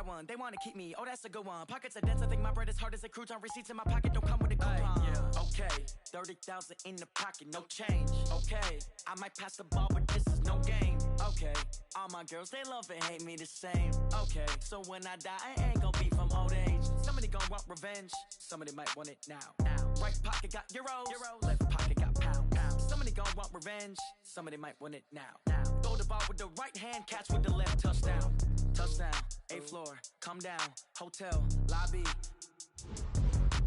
one. They wanna keep me, oh that's a good one. Pockets are dense, I think my bread is hard as a crouton. Receipts in my pocket don't come with a coupon. Yeah. Okay, 30,000 in the pocket, no change. Okay, I might pass the ball, but this is no game. Okay, all my girls, they love and hate me the same. Okay, so when I die, I ain't gon' be from old age. Somebody gon' want revenge, somebody might want it now. Right pocket got euros, left pocket got pound. Somebody gon' want revenge, somebody might want it now. Throw the ball with the right hand, catch with the left, touchdown. Touchdown, 8th floor, come down, hotel, lobby.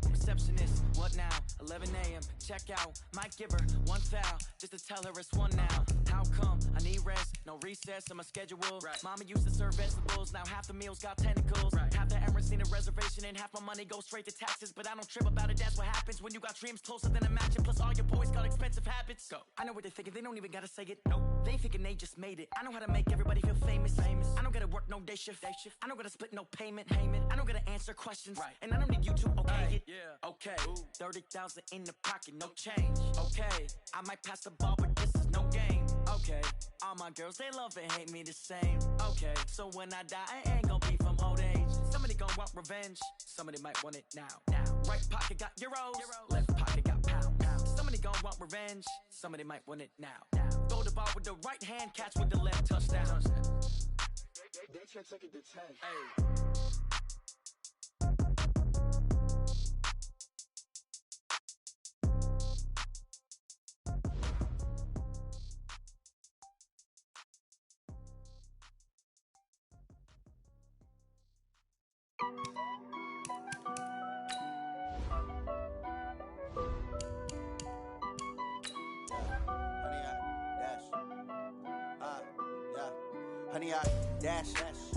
Receptionist, what now? 11 a.m. check out. Might give her one foul just to tell her it's one now. How come? I need rest, no recess in my schedule. Right. Mama used to serve vegetables, now half the meals got tentacles. Right. Half the Emirates need a reservation and half my money goes straight to taxes. But I don't trip about it, that's what happens when you got dreams closer than a matching. Plus all your boys got expensive habits. Go. I know what they're thinking, they don't even gotta say it. Nope. They thinking they just made it. I know how to make everybody feel famous. I don't gotta work no day shift. I don't gotta split no payment. I don't gotta answer questions. Right. And I don't need you to okay it. Yeah. Okay, 30,000 in the pocket, no change. Okay, I might pass the ball, but this is no game. Okay, all my girls, they love and hate me the same. Okay, so when I die, I ain't gon' be from old age. Somebody gon' want revenge, somebody might want it now. Right pocket got euros, left pocket got pound. Somebody gon' want revenge, somebody might want it now. Throw the ball with the right hand, catch with the left, touchdown. They check it to 10. Hey. Honey, I dash,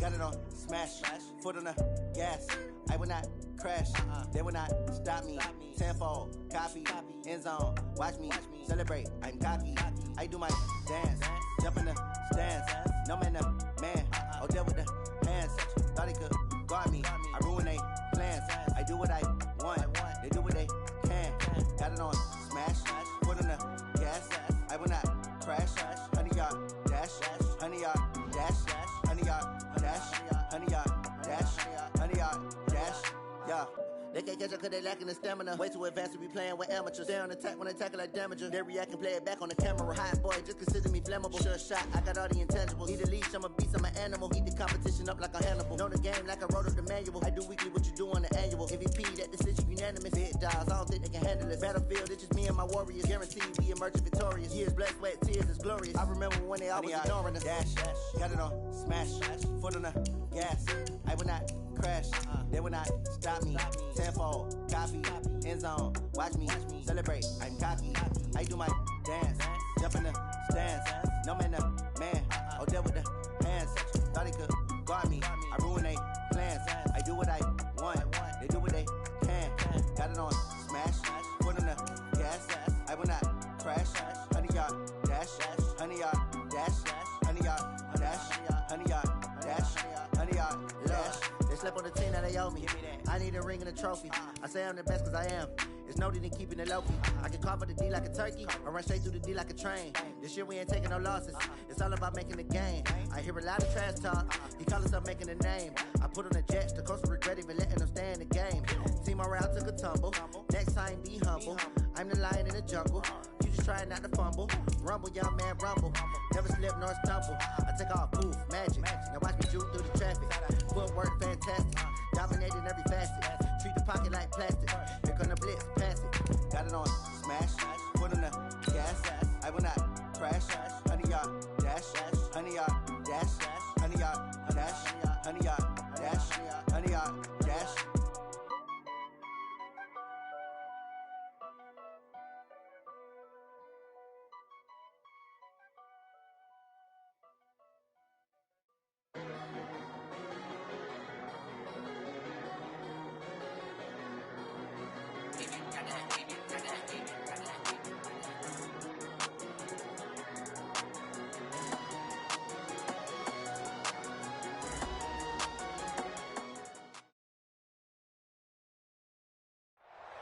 got it on smash, foot on the gas. I will not crash, they will not stop me. Tenfold, copy, end zone, watch me celebrate. I'm cocky, I do my dance, jump in the stands. No man, the man, oh there with the hands. Thought he could guard me, I ruin they plans. I do what I want, they do what they can. Got it on smash, foot on the gas. I will not crash, honey, y'all dash, honey, y'all dash, honey, y'all dash, honey, y'all dash, honey, y'all dash, yeah. They can't catch up cause they lacking the stamina. Way too advanced to be playing with amateurs. They on attack when they tackle like damager. They react and play it back on the camera. Hot boy, just consider me flammable. Sure shot, I got all the intangibles. Need a leash, I'm a beast, I'm an animal. Eat the competition up like a Hannibal. Know the game like I wrote up the manual. I do weekly what you do on the annual. MVP, that decision unanimous. Big dogs, I don't think they can handle it. Battlefield, it's just me and my warriors. Guaranteed we emerge victorious. Years, blood, sweat, tears, it's glorious. I remember when they always ignoring us. Dash, got it on smash, foot on the gas. I will not crash, they will not stop me. Tenfold, copy, end zone, watch me celebrate. I'm cocky, I do my dance, jump in the stands. No man, the man, oh there with the hands. Thought he could guard me, I ruin they plans. I do what I want, they do what they can. Got it on smash, foot on the gas. I will not crash, honey y'all dash, honey y'all dash, honey y'all dash, honey y'all dash, honey y'all dash. They slept on the team that they owe me. I need a ring and a trophy. I say I'm the best cause I am. It's no need in keeping it low key. I can carve up the D like a turkey, or run straight through the D like a train. This year we ain't taking no losses. It's all about making the game. I hear a lot of trash talk. He call himself making a name. I put on the Jets, the coach will regret even letting them stay in the game. Team morale took a tumble. Next time be humble. I'm the lion in the jungle. You just trying not to fumble. Rumble, young man, rumble. Never slip nor stumble. I take off, poof, magic. Now watch me juke through the traffic. Footwork fantastic. Dominating every facet. Treat the pocket like plastic. Here come the blitz, pass it. Got it on smash, foot on the gas. I will not crash, honey y'all dash, honey y'all dash, honey y'all dash, honey y'all dash, honey y'all dash.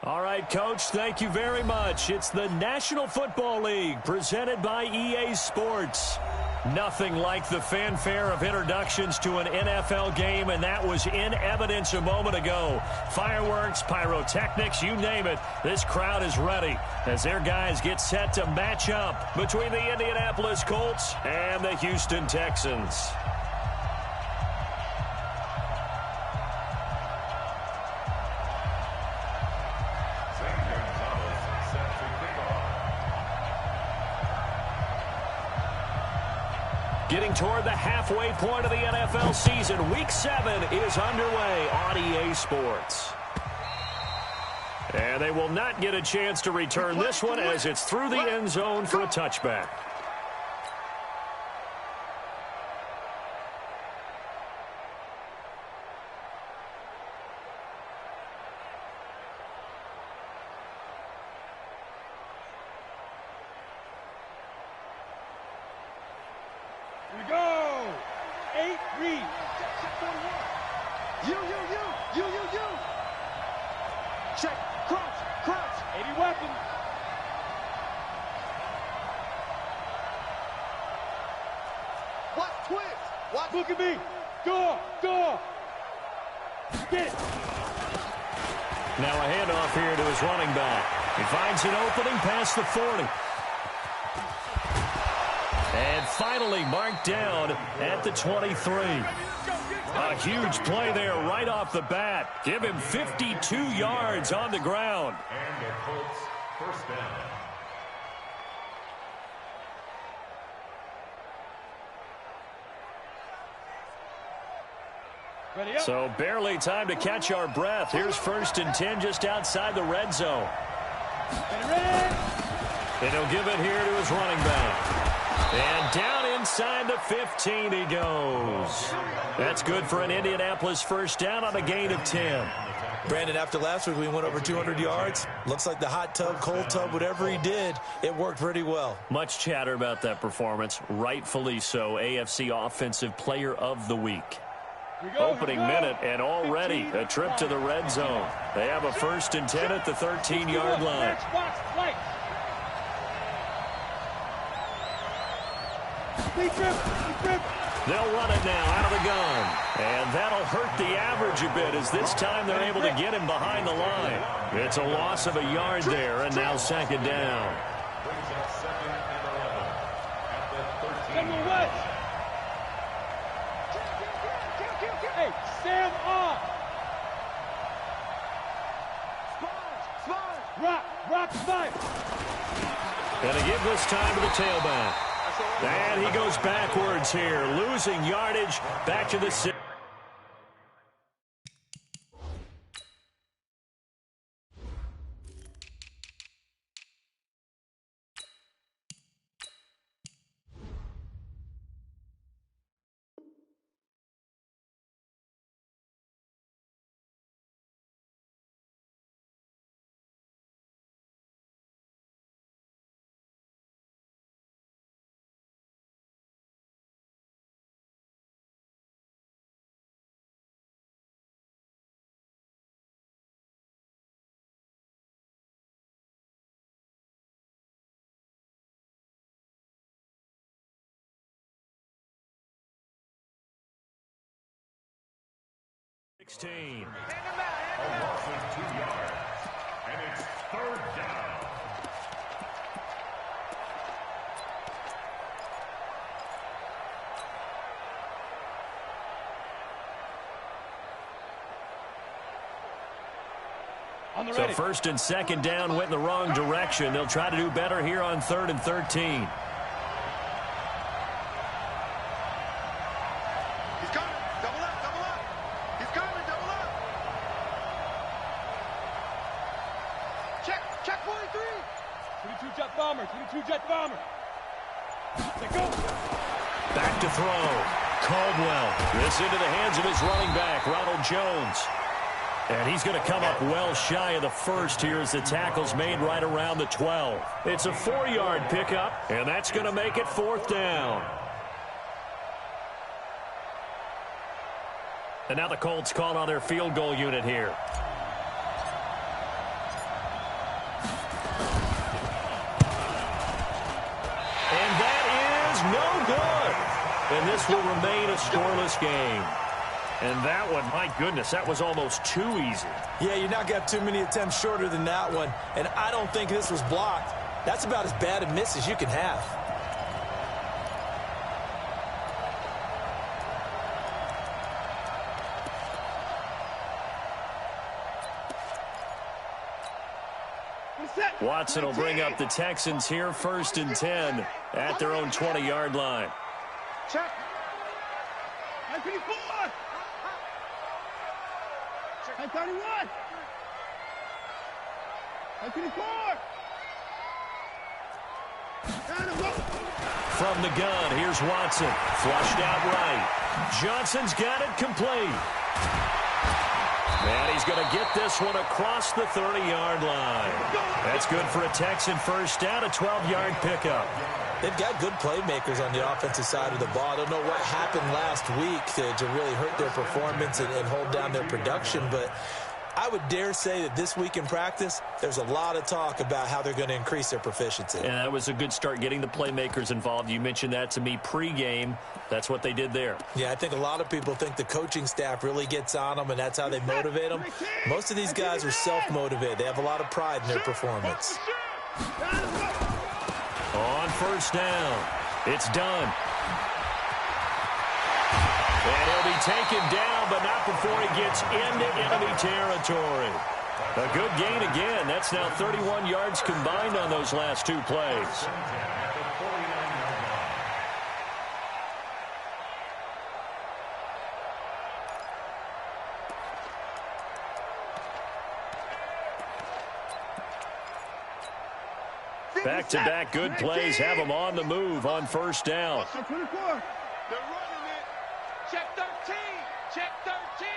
All right, Coach, thank you very much. It's the National Football League presented by EA Sports. Nothing like the fanfare of introductions to an NFL game, and that was in evidence a moment ago. Fireworks, pyrotechnics, you name it. This crowd is ready as their guys get set to match up between the Indianapolis Colts and the Houston Texans. Getting toward the halfway point of the NFL season, Week 7 is underway on EA Sports. And they will not get a chance to return this one as it's through the end zone for a touchback. Look at me. Go. Get it. Now a handoff here to his running back. He finds an opening past the 40. And finally marked down at the 23. A huge play there right off the bat. Give him 52 yards on the ground. And the Colts first down. So barely time to catch our breath. Here's 1st and 10 just outside the red zone. And he'll give it here to his running back. And down inside the 15 he goes. That's good for an Indianapolis first down on a gain of 10. Brandon, after last week we went over 200 yards. Looks like the hot tub, cold tub, whatever he did, it worked pretty well. Much chatter about that performance. Rightfully so. AFC Offensive Player of the Week. Opening minute, and already a trip to the red zone. They have a 1st and 10 at the 13-yard line. They'll run it now out of the gun. And that'll hurt the average a bit as this time they're able to get him behind the line. It's a loss of a yard there, and now 2nd down. Brings up 2nd and 11 at the 13. Hey, Sam on. Rock, spine. And a give this time to the tailback. And he goes backwards here, losing yardage back to the 6. A loss of 2 yards. And it's 3rd down. So 1st and 2nd down went in the wrong direction. They'll try to do better here on 3rd and 13. Two-jet bomber. Back to throw. Caldwell. This into the hands of his running back, Ronald Jones. And he's going to come up well shy of the 1st here as the tackle's made right around the 12. It's a 4-yard pickup, and that's going to make it 4th down. And now the Colts call on their field goal unit here. And that is no good. and this will remain a scoreless game. And that one, my goodness, that was almost too easy. Yeah, you're not going to have too many attempts shorter than that one. And I don't think this was blocked. That's about as bad a miss as you can have. Watson will bring up the Texans here, 1st and 10 at their own 20-yard line. Check. 954. 931. 954. From the gun, here's Watson. Flushed out right. Johnson's got it complete. And he's going to get this one across the 30-yard line. That's good for a Texan first down, a 12-yard pickup. They've got good playmakers on the offensive side of the ball. I don't know what happened last week to really hurt their performance and hold down their production, but I would dare say that this week in practice, there's a lot of talk about how they're going to increase their proficiency. And that was a good start getting the playmakers involved. You mentioned that to me pregame. That's what they did there. Yeah, I think a lot of people think the coaching staff really gets on them, and that's how they motivate them. Most of these guys are self-motivated. They have a lot of pride in their performance. On first down, it's done. And he'll be taken down, but not before he gets into enemy territory. A good gain again. That's now 31 yards combined on those last two plays. Back-to-back good plays have them on the move on first down. They're running it. Check 13. Check 13.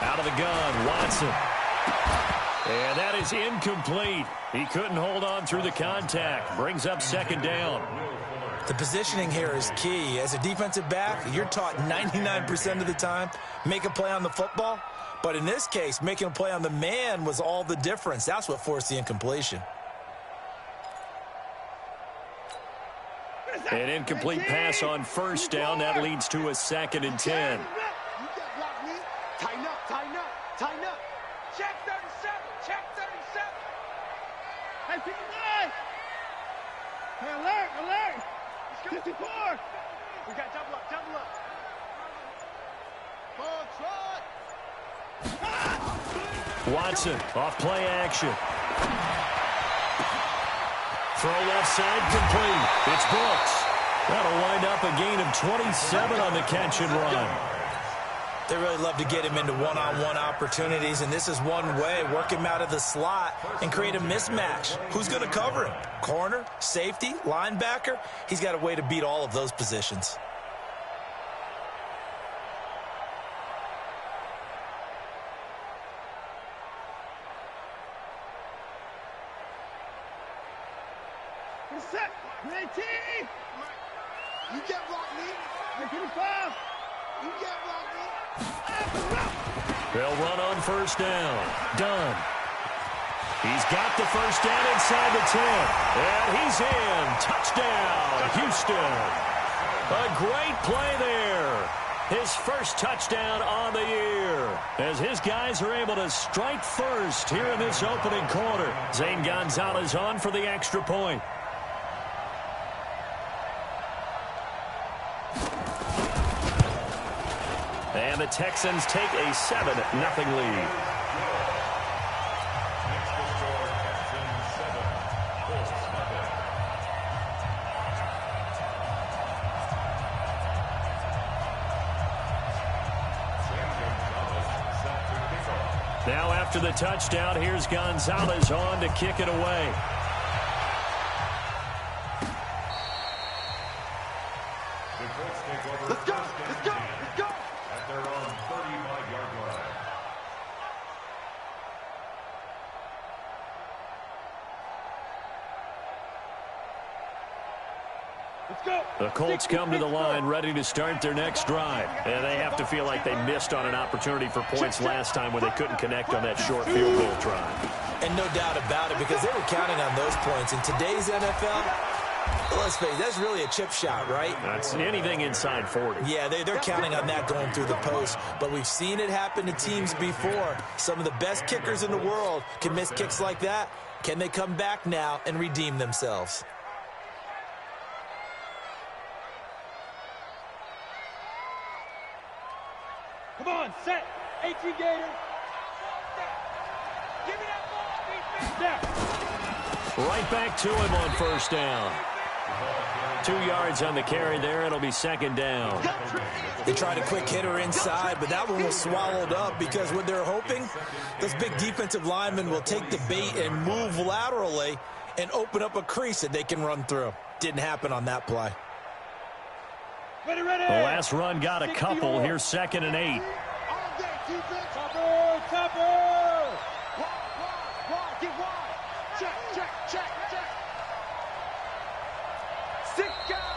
Out of the gun, Watson. And that is incomplete. He couldn't hold on through the contact. Brings up second down. The positioning here is key. As a defensive back, you're taught 99% of the time, make a play on the football. But in this case, making a play on the man was all the difference. That's what forced the incompletion. An incomplete pass on first down. That leads to a 2nd and 10. Tighten up, tighten up, tighten up. Check 37, check 37. Hey, 59. Hey, alert, alert. 54. We got double up, double up. Full trot. Watson off play action. Throw left side complete. It's Brooks. That'll wind up a gain of 27 on the catch and run. They really love to get him into one-on-one opportunities, and this is one way. Work him out of the slot and create a mismatch. Who's going to cover him? Corner, safety, linebacker? He's got a way to beat all of those positions. Set. 19. You get blocked, me. 55. You get blocked, me. They'll run on first down. Done. He's got the first down inside the 10. And he's in. Touchdown, Houston. A great play there. His first touchdown on the year. As his guys are able to strike first here in this opening quarter. Zane Gonzalez on for the extra point. And the Texans take a 7-0 lead. Now after the touchdown, here's Gonzalez on to kick it away. Let's go, let's go, let's go. At their own 35-yard line. Let's go. The Colts come to the line ready to start their next drive. And they have to feel like they missed on an opportunity for points last time when they couldn't connect on that short field goal drive. And no doubt about it, because they were counting on those points. In today's NFL, Let's face it, that's really a chip shot, right? That's anything inside 40. Yeah, they're counting on that going through the post. But we've seen it happen to teams before. Some of the best kickers in the world can miss kicks like that. Can they come back now and redeem themselves? Come on, set. 18 Gator. Give me that ball. Step. Right back to him on first down. 2 yards on the carry there. It'll be second down. They tried a quick hitter inside, but that one was swallowed up because what they're hoping, those big defensive linemen will take the bait and move laterally and open up a crease that they can run through. Didn't happen on that play. Ready, ready. The last run got a couple. Here's 2nd and 8. All day, defense. Topper, topper. Wide, get wide. Check.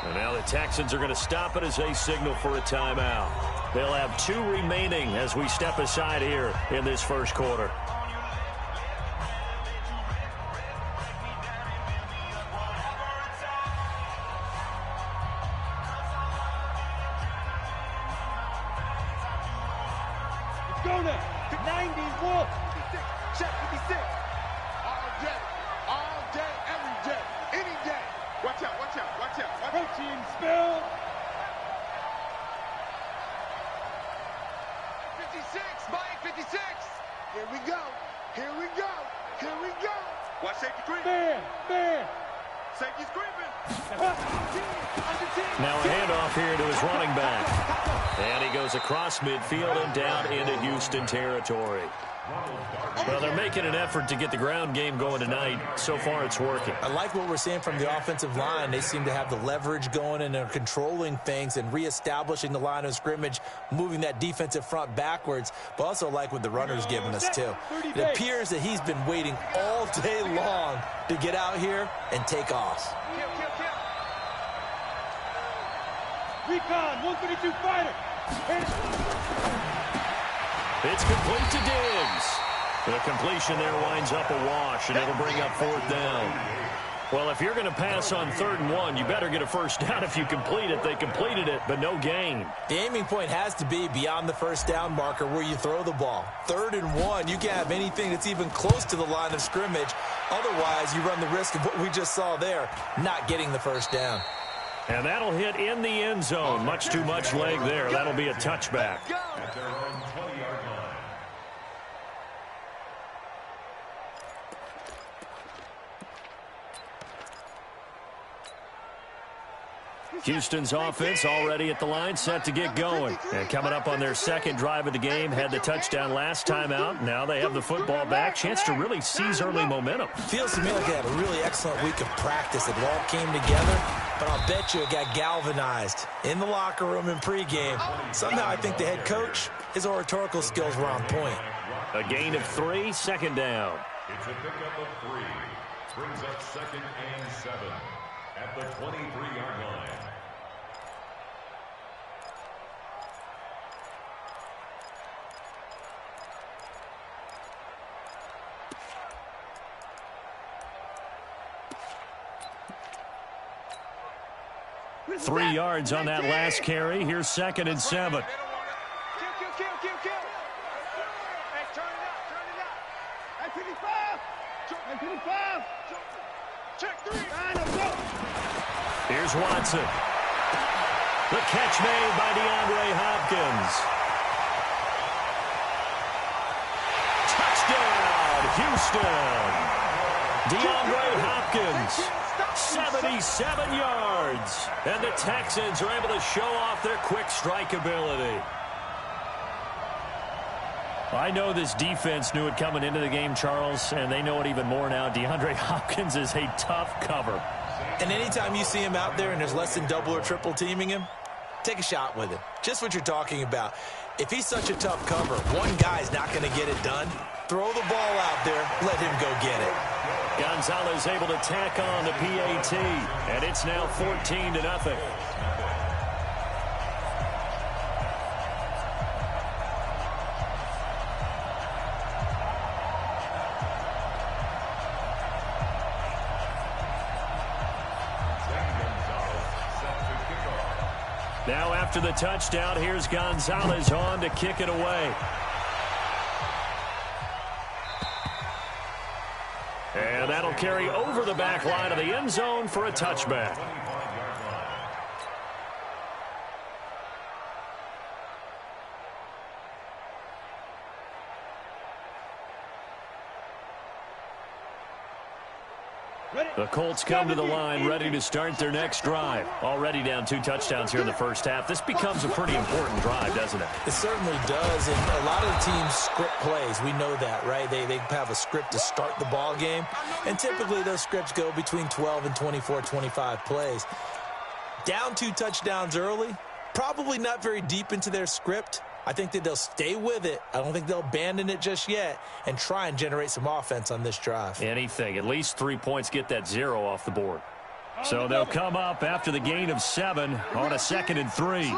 And now the Texans are going to stop it as they signal for a timeout. They'll have 2 remaining as we step aside here in this first quarter. Let's go now. 90s, Wolf. Check 56. All day, every day, any day. Watch out. Protein spill. 56, Mike, 56. Here we go. Watch safety creeping. Man. Safety's creeping. Now a handoff here to his running back. And he goes across midfield and down into Houston territory. Well, they're making an effort to get the ground game going tonight. So far, it's working. I like what we're seeing from the offensive line. They seem to have the leverage going and are controlling things and reestablishing the line of scrimmage, moving that defensive front backwards, but also like what the runner's giving us, too. It appears that he's been waiting all day long to get out here and take off. Recon, 132 fighter. It's complete to Diggs. The completion there winds up a wash, and it'll bring up 4th down. Well, if you're going to pass on 3rd and 1, you better get a first down if you complete it. They completed it, but no gain. The aiming point has to be beyond the first down marker where you throw the ball. 3rd and 1, you can't have anything that's even close to the line of scrimmage. Otherwise, you run the risk of what we just saw there, not getting the first down. And that'll hit in the end zone. Much too much leg there. That'll be a touchback. At their own 20-yard line. Houston's offense already at the line, set to get going. And coming up on their 2nd drive of the game, had the touchdown last time out. Now they have the football back. Chance to really seize early momentum. Feels to me like they had a really excellent week of practice. It all came together, but I'll bet you it got galvanized in the locker room in pregame. Somehow I think the head coach, his oratorical skills were on point. A gain of 3, 2nd down. It's a pickup of 3. Brings up 2nd and 7 at the 23-yard line. Where's 3 yards on that last carry. Here's 2nd and 7. Kill. Hey, turn it up. At 55. Check 3. Here's Watson. The catch made by DeAndre Hopkins. Touchdown, Houston. DeAndre Hopkins. 77 yards. And the Texans are able to show off their quick strike ability. I know this defense knew it coming into the game, Charles, and they know it even more now. DeAndre Hopkins is a tough cover. And anytime you see him out there and there's less than double or triple teaming him, take a shot with him. Just what you're talking about. If he's such a tough cover, one guy's not going to get it done. Throw the ball out there. Let him go get it. Gonzalez able to tack on the PAT, and it's now 14-0. Now after the touchdown, here's Gonzalez on to kick it away. And that'll carry over the back line of the end zone for a touchback. The Colts come to the line ready to start their next drive. Already down 2 touchdowns here in the first half. This becomes a pretty important drive, doesn't it? It certainly does, and a lot of the teams script plays. We know that, right? They have a script to start the ball game, and typically those scripts go between 12 and 24, 25 plays. Down 2 touchdowns early, probably not very deep into their script. I think that they'll stay with it. I don't think they'll abandon it just yet and try and generate some offense on this drive. Anything. At least 3 points, get that 0 off the board. So they'll come up after the gain of 7 on a 2nd and 3.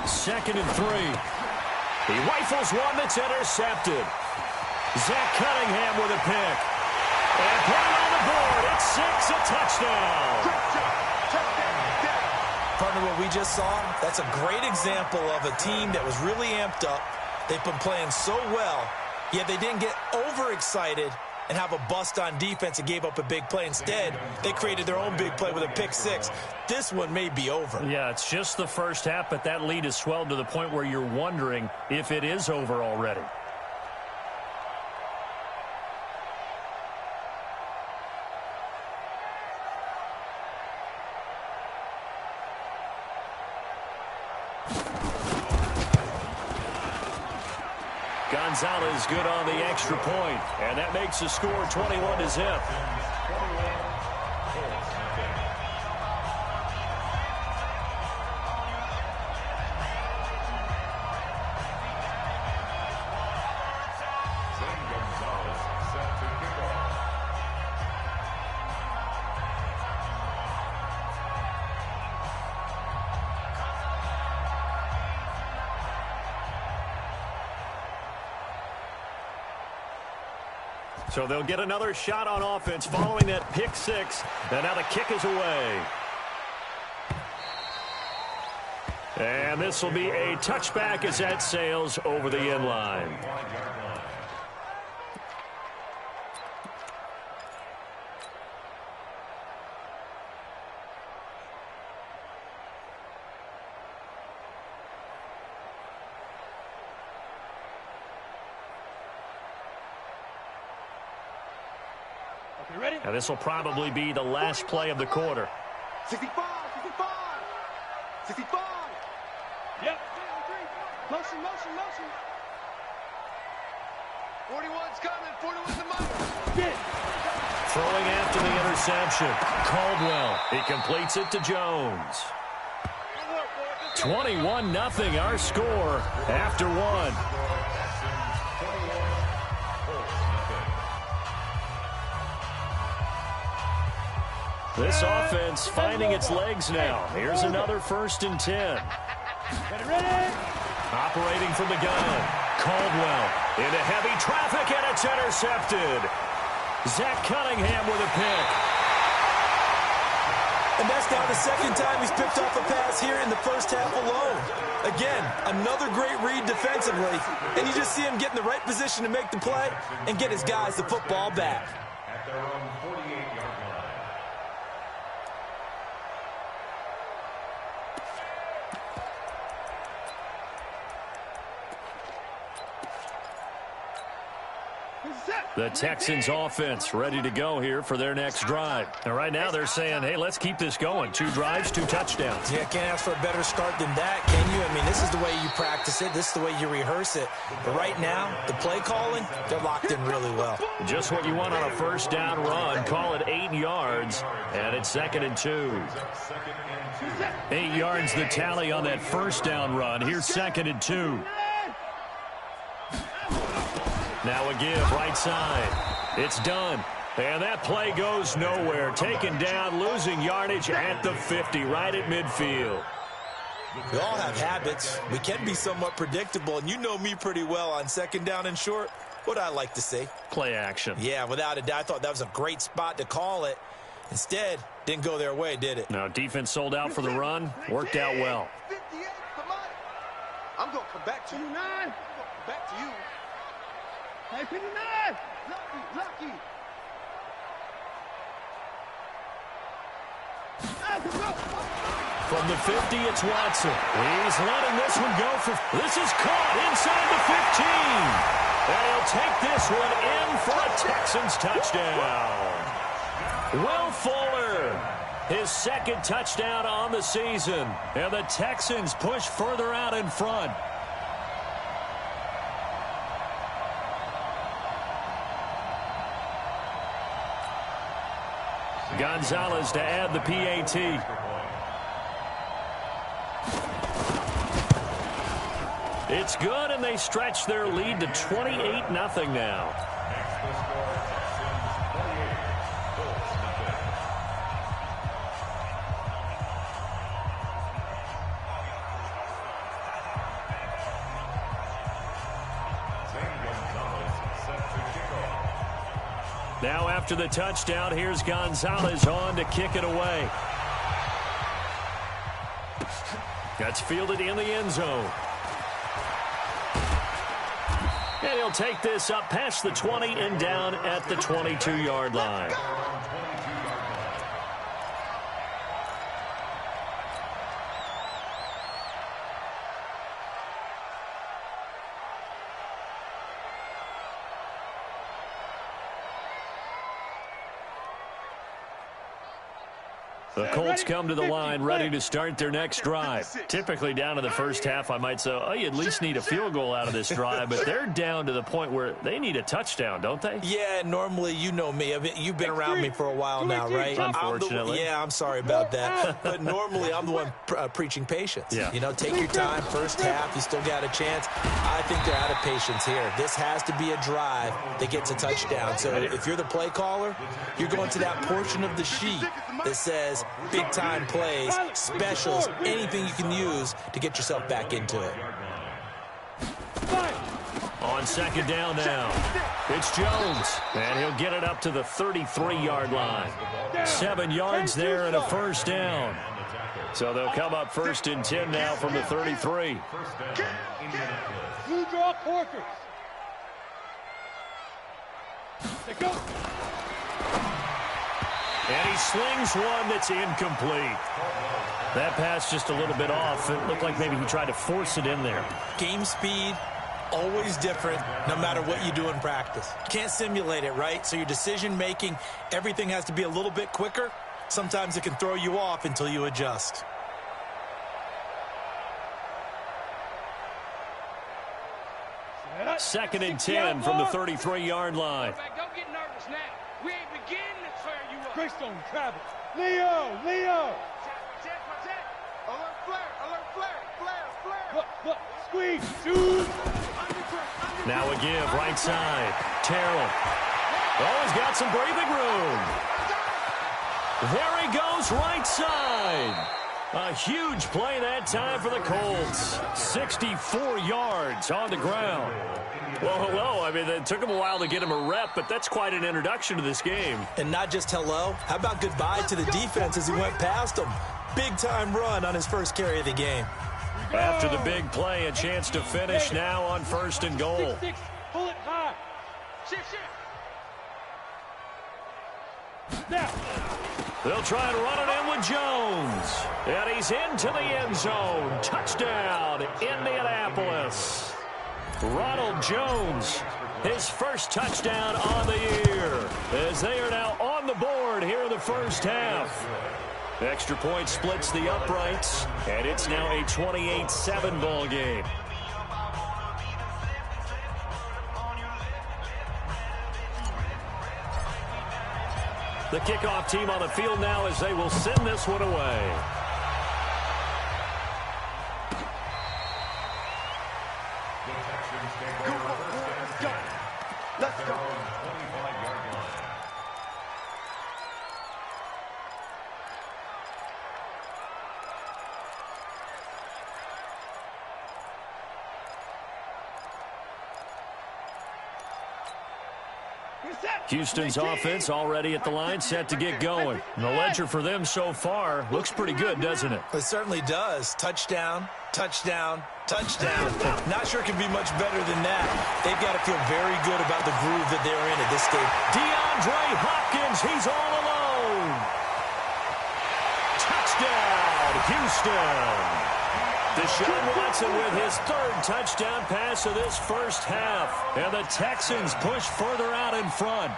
Second and 3. He rifles one that's intercepted. Zach Cunningham with a pick. And put it on the board. It's 6, a touchdown. Partner, what we just saw, that's a great example of a team that was really amped up. They've been playing so well, yet they didn't get overexcited and have a bust on defense and gave up a big play. Instead, they created their own big play with a pick 6. This one may be over. Yeah, it's just the first half, but that lead has swelled to the point where you're wondering if it is over already. Gonzalez good on the extra point, and that makes the score 21-0. So they'll get another shot on offense following that pick 6. And now the kick is away. And this will be a touchback as that sails over the end line. Now this will probably be the last play of the quarter. 65, 65, 65. Yep. Motion, motion, motion. 41's coming. 41's the money. Throwing after the interception. Caldwell. He completes it to Jones. 21-0 our score after 1. This offense finding its legs now. Here's another 1st and 10. Operating from the gun. Caldwell into heavy traffic, and it's intercepted. Zach Cunningham with a pick. And that's now the 2nd time he's picked off a pass here in the first half alone. Again, another great read defensively. And you just see him get in the right position to make the play and get his guys the football back. At their own 48-yard line. The Texans offense ready to go here for their next drive. And right now they're saying, hey, let's keep this going. 2 drives, 2 touchdowns. Yeah, can't ask for a better start than that, can you? I mean, this is the way you practice it. This is the way you rehearse it. But right now, the play calling, they're locked in really well. Just what you want on a 1st down run. Call it 8 yards, and it's 2nd and 2. 8 yards the tally on that 1st down run. Here's 2nd and 2. Now a give, right side. It's done. And that play goes nowhere. Taken down, losing yardage at the 50, right at midfield. We all have habits. We can be somewhat predictable, and you know me pretty well on 2nd down and short. what I like to see. Play action. Yeah, without a doubt. I thought that was a great spot to call it. Instead, didn't go their way, did it? Now, defense sold out for the run. Worked out well. 58 for mine. I'm going to come back to you. 9. I'm going to come back to you. Hey, 59. Lucky. From the 50, it's Watson. He's letting this one go for... This is caught inside the 15. And he'll take this one in for a Texans touchdown. Will Fuller, his second touchdown on the season. And the Texans push further out in front. Gonzalez to add the PAT. It's good, and they stretch their lead to 28-0 now. Now after the touchdown, here's Gonzalez on to kick it away. That's fielded in the end zone. And he'll take this up past the 20 and down at the 22-yard line. The Colts come to the line ready to start their next drive. Typically down to the first half, I might say, oh, you at least need a field goal out of this drive, but they're down to the point where they need a touchdown, don't they? Yeah, normally, you know me. I mean, you've been around me for a while now, right? Unfortunately. I'm sorry about that. But normally, I'm the one preaching patience. Yeah. You know, take your time. First half, you still got a chance. I think they're out of patience here. This has to be a drive that gets a touchdown. So if you're the play caller, you're going to that portion of the sheet that says big-time plays, specials, anything you can use to get yourself back into it. On second down now, it's Jones, and he'll get it up to the 33-yard line. 7 yards there and a first down. So they'll come up first and 10 now from the 33. Blue draw portraits. They go. And he slings one that's incomplete. That pass just a little bit off. It looked like maybe he tried to force it in there. Game speed, always different, no matter what you do in practice. Can't simulate it, right? So your decision-making, everything has to be a little bit quicker. Sometimes it can throw you off until you adjust. Second and 10 from the 33-yard line. Don't get nervous now. We ain't beginning to tear you up. Greystone, Travis. Leo. Check. Alert flare. Look, squeeze, shoot. Now a give, right side. Terrell. Oh, he's got some breathing room. There he goes, right side. A huge play that time for the Colts. 64 yards on the ground. Well, hello. I mean, it took him a while to get him a rep, but that's quite an introduction to this game. And not just hello. How about goodbye to the defense as he went past him? Big-time run on his first carry of the game. After the big play, a chance to finish now on first and goal. Pull it high. Shit. Now. They'll try and run it in with Jones. And he's into the end zone. Touchdown, Indianapolis. Ronald Jones, his first touchdown on the year, as they are now on the board here in the first half. Extra point splits the uprights, and it's now a 28-7 ball game. The kickoff team on the field now as they will send this one away. Let's go. Houston's offense already at the line, set to get going. And the ledger for them so far looks pretty good, doesn't it? It certainly does. Touchdown, touchdown, touchdown. Not sure it can be much better than that. They've got to feel very good about the groove that they're in at this stage. DeAndre Hopkins, he's all alone. Touchdown, Houston. Deshaun Watson with his third touchdown pass of this first half. And the Texans push further out in front.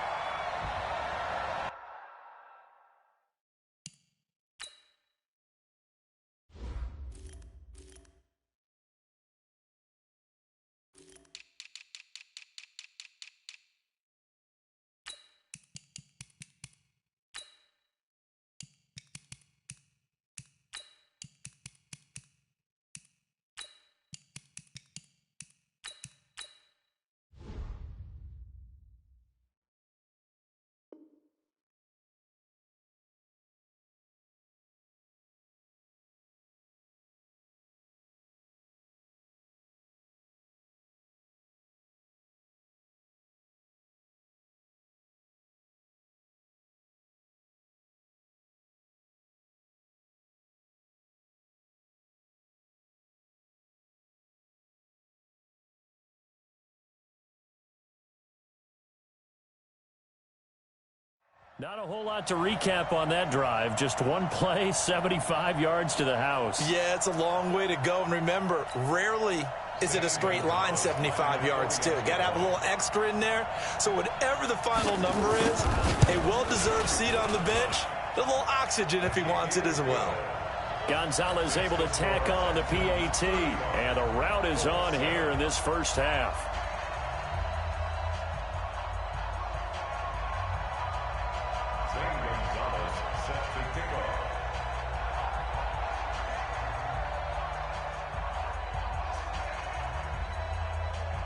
Not a whole lot to recap on that drive. Just one play, 75 yards to the house. Yeah, it's a long way to go. And remember, rarely is it a straight line 75 yards, too. Got to have a little extra in there. So whatever the final number is, a well-deserved seat on the bench, a little oxygen if he wants it as well. Gonzalez able to tack on the PAT. And the route is on here in this first half.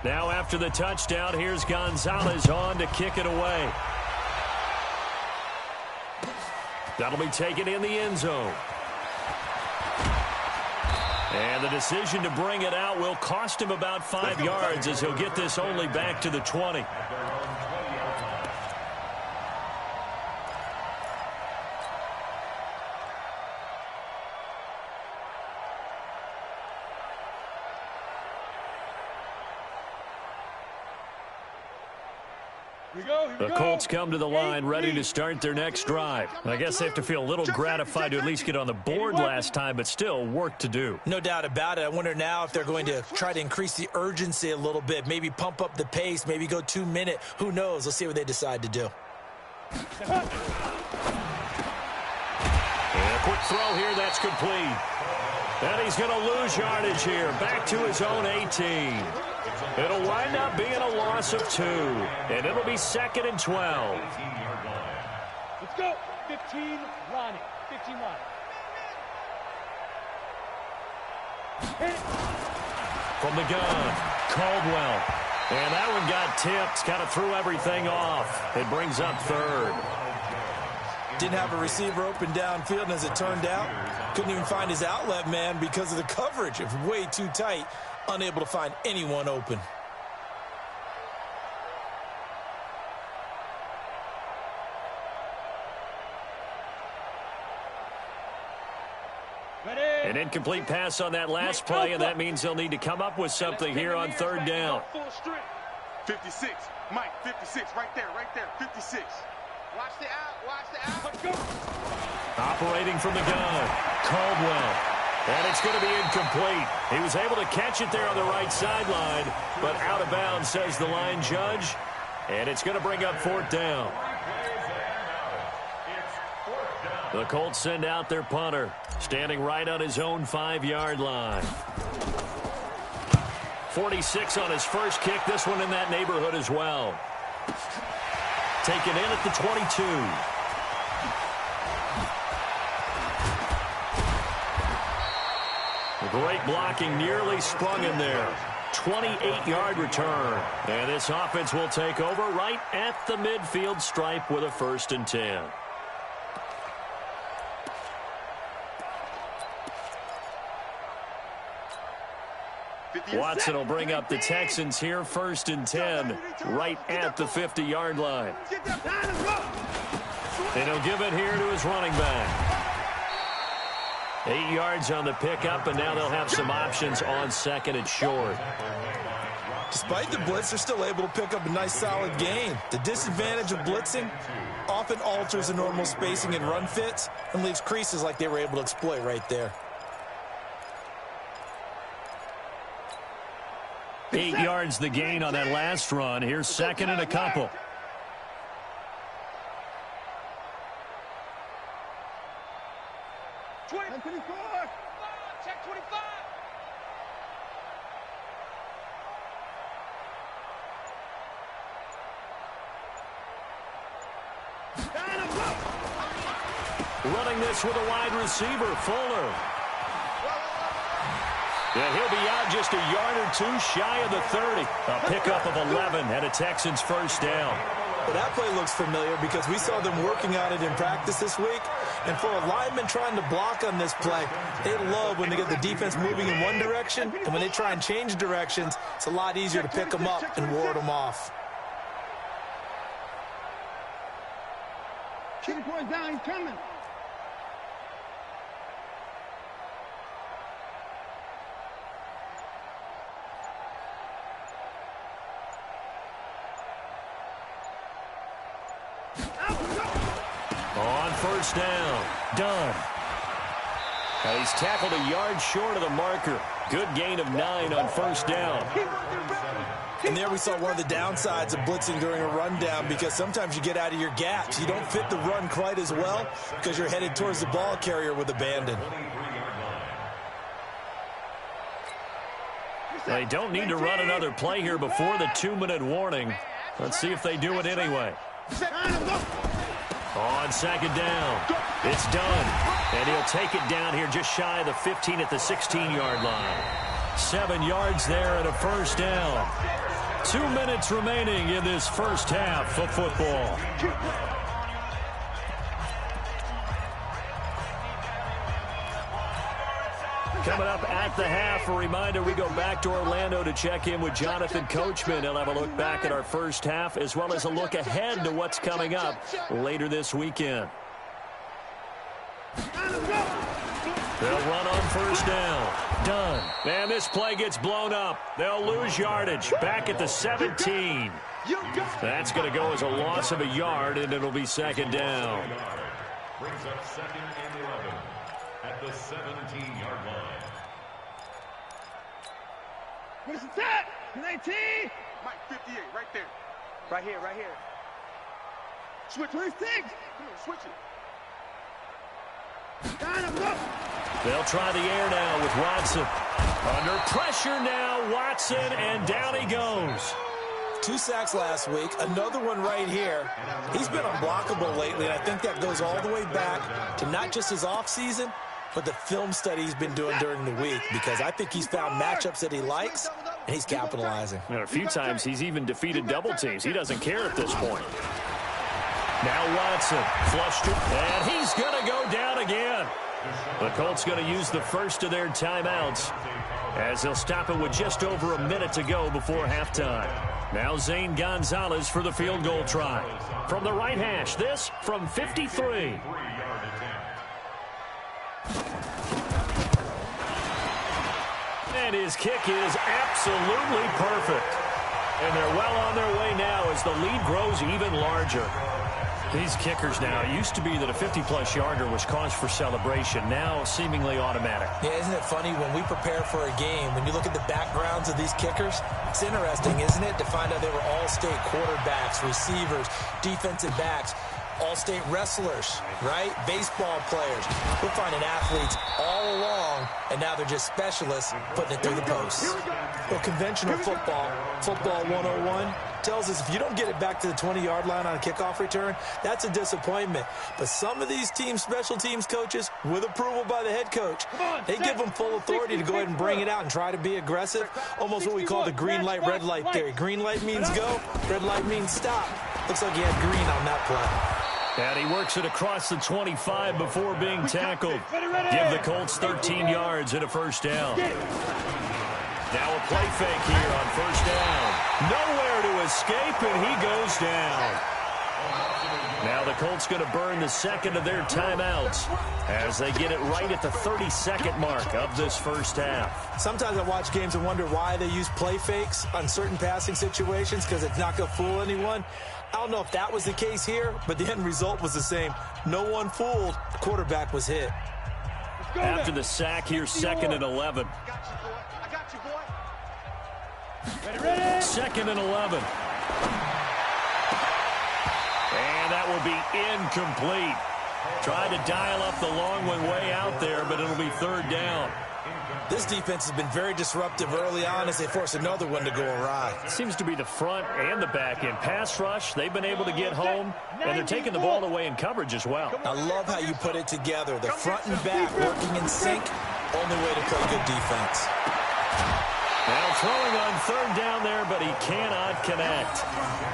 Now after the touchdown, here's Gonzalez on to kick it away. That'll be taken in the end zone. And the decision to bring it out will cost him about 5 yards as he'll get this only back to the 20. The Colts come to the line ready to start their next drive. I guess they have to feel a little gratified to at least get on the board last time, but still work to do. No doubt about it. I wonder now if they're going to try to increase the urgency a little bit, maybe pump up the pace, maybe go 2 minute. Who knows? Let's see what they decide to do. And a quick throw here, that's complete. And he's going to lose yardage here, back to his own 18. It'll wind up being a loss of 2, and it'll be 2nd and 12. Let's go. 15, Ronnie. 15, Ronnie. From the gun, Caldwell. And that one got tipped, kind of threw everything off. It brings up 3rd. Didn't have a receiver open downfield, and as it turned out, couldn't even find his outlet man because of the coverage. It was way too tight, unable to find anyone open. An incomplete pass on that last play, and that means they'll need to come up with something here on 3rd down. 56, Mike, 56, right there, 56. Watch the out. Let's go. Operating from the gun, Caldwell. And it's going to be incomplete. He was able to catch it there on the right sideline, but out of bounds, says the line judge. And it's going to bring up 4th down. The Colts send out their punter, standing right on his own 5-yard line. 46 on his first kick, this one in that neighborhood as well. Taken in at the 22. Great blocking, nearly sprung in there. 28-yard return. And this offense will take over right at the midfield stripe with a 1st and 10. Watson will bring up the Texans here, 1st and 10, right at the 50-yard line. And he'll give it here to his running back. 8 yards on the pickup, and now they'll have some options on 2nd and short. Despite the blitz, they're still able to pick up a nice solid gain. The disadvantage of blitzing often alters the normal spacing and run fits and leaves creases like they were able to exploit right there. 8 yards the gain on that last run. Here's 2nd and a couple. Check 25. Running this with a wide receiver, Fuller. Yeah, he'll be out just a yard or two shy of the 30. A pickup of 11 and a Texans 1st down. Well, that play looks familiar because we saw them working on it in practice this week. And for a lineman trying to block on this play, they love when they get the defense moving in one direction. And when they try and change directions, it's a lot easier to pick them up and ward them off. 2 points down, he's coming. On 1st down, Dunn. Now he's tackled a yard short of the marker. Good gain of 9 on 1st down. And there we saw one of the downsides of blitzing during a rundown because sometimes you get out of your gaps. You don't fit the run quite as well because you're headed towards the ball carrier with abandon. They don't need to run another play here before the 2-minute warning. Let's see if they do it anyway. On 2nd down, it's done. And he'll take it down here just shy of the 15 at the 16-yard line. 7 yards there and a 1st down. 2 minutes remaining in this 1st half of football. Coming up at the half, a reminder, we go back to Orlando to check in with Jonathan Coachman. He'll have a look back at our 1st half as well as a look ahead to what's coming up later this weekend. They'll run on 1st down. Done. And this play gets blown up. They'll lose yardage back at the 17. That's going to go as a loss of a yard, and it'll be 2nd down. Brings up 2nd and 11 at the 17-yard line. What's the set? 19. Mike, 58, right there. Right here, right here. Switch. 26. Come on, switch it. Down and go. They'll try the air now with Watson. Under pressure now, Watson, and down he goes. 2 sacks last week, another one right here. He's been unblockable lately, and I think that goes all the way back to not just his offseason, but the film study he's been doing during the week, because I think he's found matchups that he likes, and he's capitalizing. And a few times he's even defeated double teams. He doesn't care at this point. Now Watson, flushed it, and he's going to go down again. The Colts going to use the first of their timeouts as they'll stop it with just over a minute to go before halftime. Now Zane Gonzalez for the field goal try. From the right hash, this from 53. And his kick is absolutely perfect. And they're well on their way now as the lead grows even larger. These kickers now, it used to be that a 50-plus yarder was cause for celebration, now seemingly automatic. Yeah, isn't it funny when we prepare for a game, when you look at the backgrounds of these kickers, it's interesting, isn't it, to find out they were all-state quarterbacks, receivers, defensive backs, all-state wrestlers, right? Baseball players. We're finding athletes all along, and now they're just specialists putting it through the posts. Well, conventional football 101, tells us if you don't get it back to the 20-yard line on a kickoff return, that's a disappointment. But some of these teams, special teams coaches, with approval by the head coach, they give them full authority to go ahead and bring it out and try to be aggressive, almost what we call the green light, red light theory. Green light means go, red light means stop. Looks like he had green on that play. And he works it across the 25 before being tackled. Give the Colts 13 yards and a 1st down. Now a play fake here on first down. Nowhere to escape, and he goes down. Now the Colts going to burn the second of their timeouts as they get it right at the 32nd mark of this first half. Sometimes I watch games and wonder why they use play fakes on certain passing situations, because it's not going to fool anyone. I don't know if that was the case here, but the end result was the same. No one fooled. The quarterback was hit. After the sack, here's 2nd and 11. I got you, boy. Ready. 2nd and 11. And that will be incomplete. Tried to dial up the long one way out there, but it'll be 3rd down. This defense has been very disruptive early on as they force another one to go awry. Seems to be the front and the back end. Pass rush, they've been able to get home, and they're taking the ball away in coverage as well. I love how you put it together. The front and back working in sync, only way to play good defense. Now throwing on 3rd down there, but he cannot connect.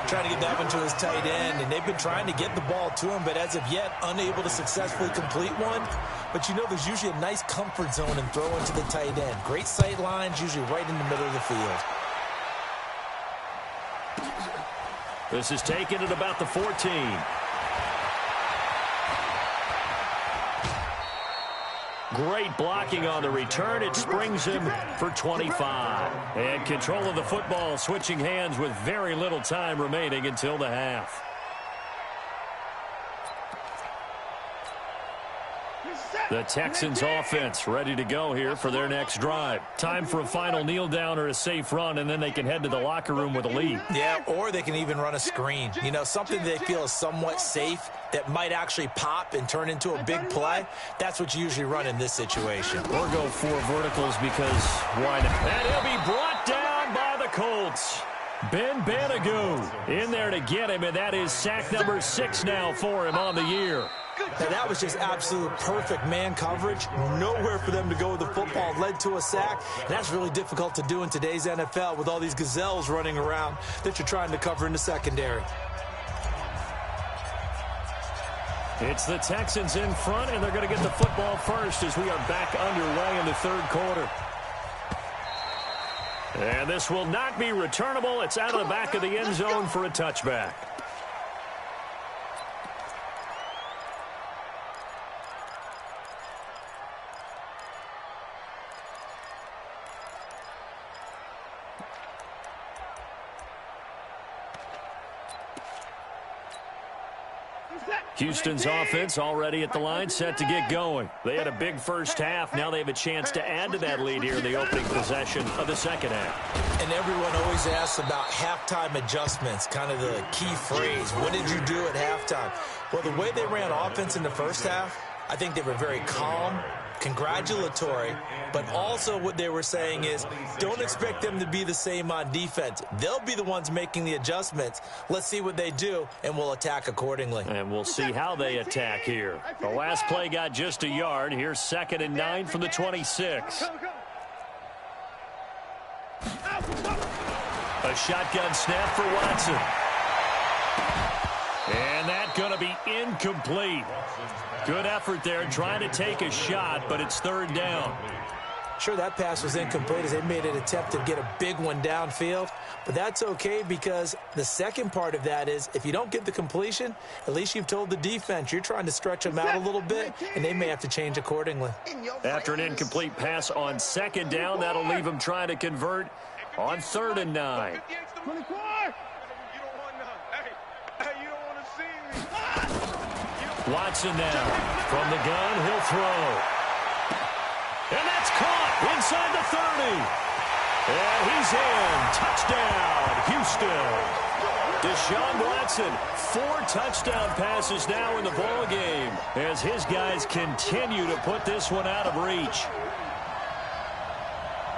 Trying to get that one to his tight end, and they've been trying to get the ball to him, but as of yet, unable to successfully complete one. But you know there's usually a nice comfort zone in throwing to the tight end. Great sight lines, usually right in the middle of the field. This is taken at about the 14. Great blocking on the return. It springs him for 25. And control of the football, switching hands with very little time remaining until the half. The Texans offense ready to go here for their next drive. Time for a final kneel down or a safe run, and then they can head to the locker room with a lead. Yeah, or they can even run a screen. You know, something they feel is somewhat safe that might actually pop and turn into a big play. That's what you usually run in this situation. Or go 4 verticals because why not? And he'll be brought down by the Colts. Ben Banagoo in there to get him, and that is sack number 6 now for him on the year. Now, that was just absolute perfect man coverage. Nowhere for them to go with the football. Led to a sack. And that's really difficult to do in today's NFL with all these gazelles running around that you're trying to cover in the secondary. It's the Texans in front, and they're going to get the football first as we are back underway in the 3rd quarter. And this will not be returnable. It's out of the back of the end zone for a touchback. Houston's offense already at the line, set to get going. They had a big first half. Now they have a chance to add to that lead here in the opening possession of the second half. And everyone always asks about halftime adjustments, kind of the key phrase. What did you do at halftime? Well, the way they ran offense in the first half, I think they were very calm, congratulatory, but also what they were saying is don't expect them to be the same on defense. They'll be the ones making the adjustments. Let's see what they do, and we'll attack accordingly. And we'll see how they attack here. The last play got just a yard. Here's 2nd and 9 from the 26. A shotgun snap for Watson. And that's going to be incomplete. Good effort there trying to take a shot, but it's 3rd down. Sure, that pass was incomplete as they made an attempt to get a big one downfield, but that's okay because the second part of that is if you don't get the completion, at least you've told the defense you're trying to stretch them out a little bit, and they may have to change accordingly. After an incomplete pass on 2nd down, that'll leave them trying to convert on 3rd and 9. Watson now from the gun, he'll throw. And that's caught inside the 30. And he's in. Touchdown, Houston. Deshaun Watson, 4 touchdown passes now in the ballgame as his guys continue to put this one out of reach.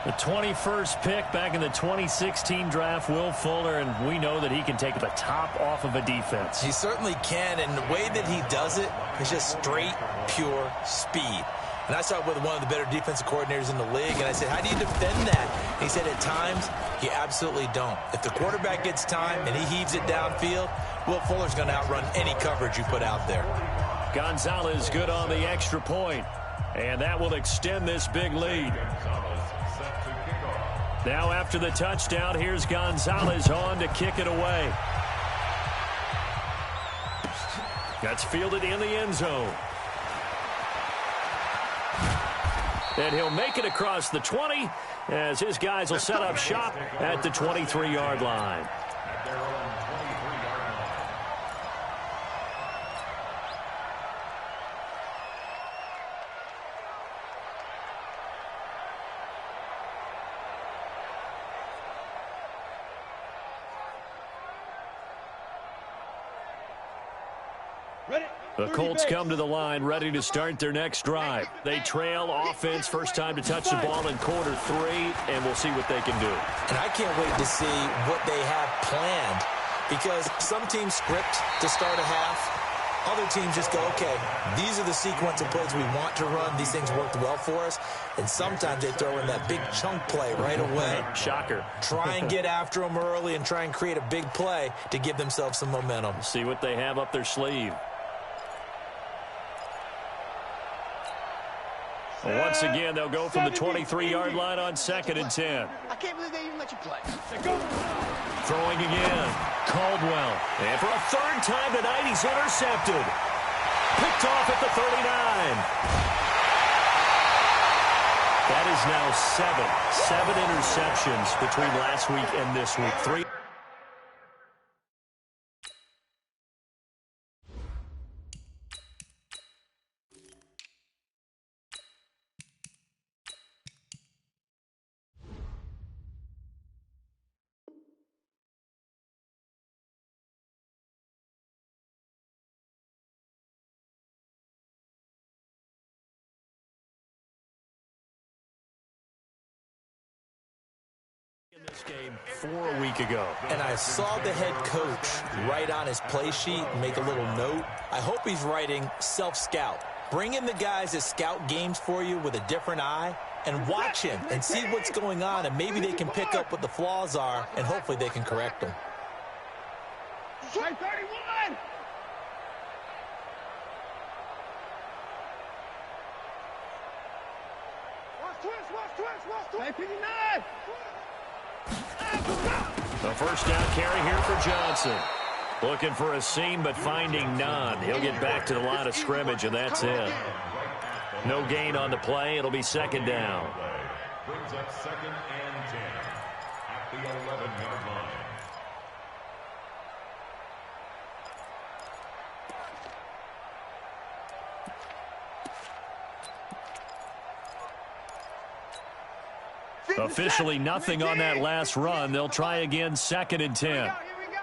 The 21st pick back in the 2016 draft, Will Fuller, and we know that he can take the top off of a defense. He certainly can, and the way that he does it is just straight, pure speed. And I started with one of the better defensive coordinators in the league, and I said, how do you defend that? And he said, at times, you absolutely don't. If the quarterback gets time and he heaves it downfield, Will Fuller's going to outrun any coverage you put out there. Gonzalez good on the extra point, and that will extend this big lead. Now after the touchdown, here's Gonzalez on to kick it away. That's fielded in the end zone. And he'll make it across the 20 as his guys will set up shop at the 23-yard line. The Colts come to the line ready to start their next drive. They trail offense, first time to touch the ball in quarter 3, and we'll see what they can do. And I can't wait to see what they have planned, because some teams script to start a half. Other teams just go, okay, these are the sequence of plays we want to run. These things worked well for us. And sometimes they throw in that big chunk play right away. Shocker. Try and get after them early and try and create a big play to give themselves some momentum. See what they have up their sleeve. Once again, they'll go from the 23-yard line on 2nd and 10. I can't believe they even let you play. Throwing again. Caldwell. And for a 3rd time tonight, he's intercepted. Picked off at the 39. That is now 7 interceptions between last week and this week. 3. This game 4 weeks ago. And I saw the head coach write on his play sheet, make a little note. I hope he's writing self-scout. Bring in the guys that scout games for you with a different eye and watch him and see what's going on, and maybe they can pick up what the flaws are, and hopefully they can correct them. Try 31! Watch twist! 59! The first down carry here for Johnson. Looking for a seam, but finding none. He'll get back to the line of scrimmage, and that's it. No gain on the play. It'll be 2nd down. Brings up 2nd and 10 at the 11-yard line. Officially nothing on that last run. They'll try again, 2nd and 10. Here we go.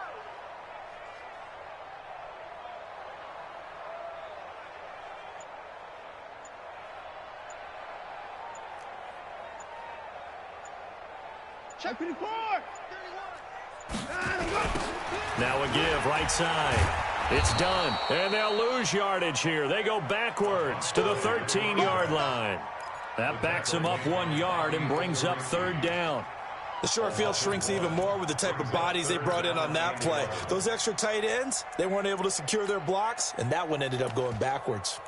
Check 54. Now a give, right side. It's done, and they'll lose yardage here. They go backwards to the 13-yard line. That backs them up 1 yard and brings up 3rd down. The short field shrinks even more with the type of bodies they brought in on that play. Those extra tight ends, they weren't able to secure their blocks, and that one ended up going backwards.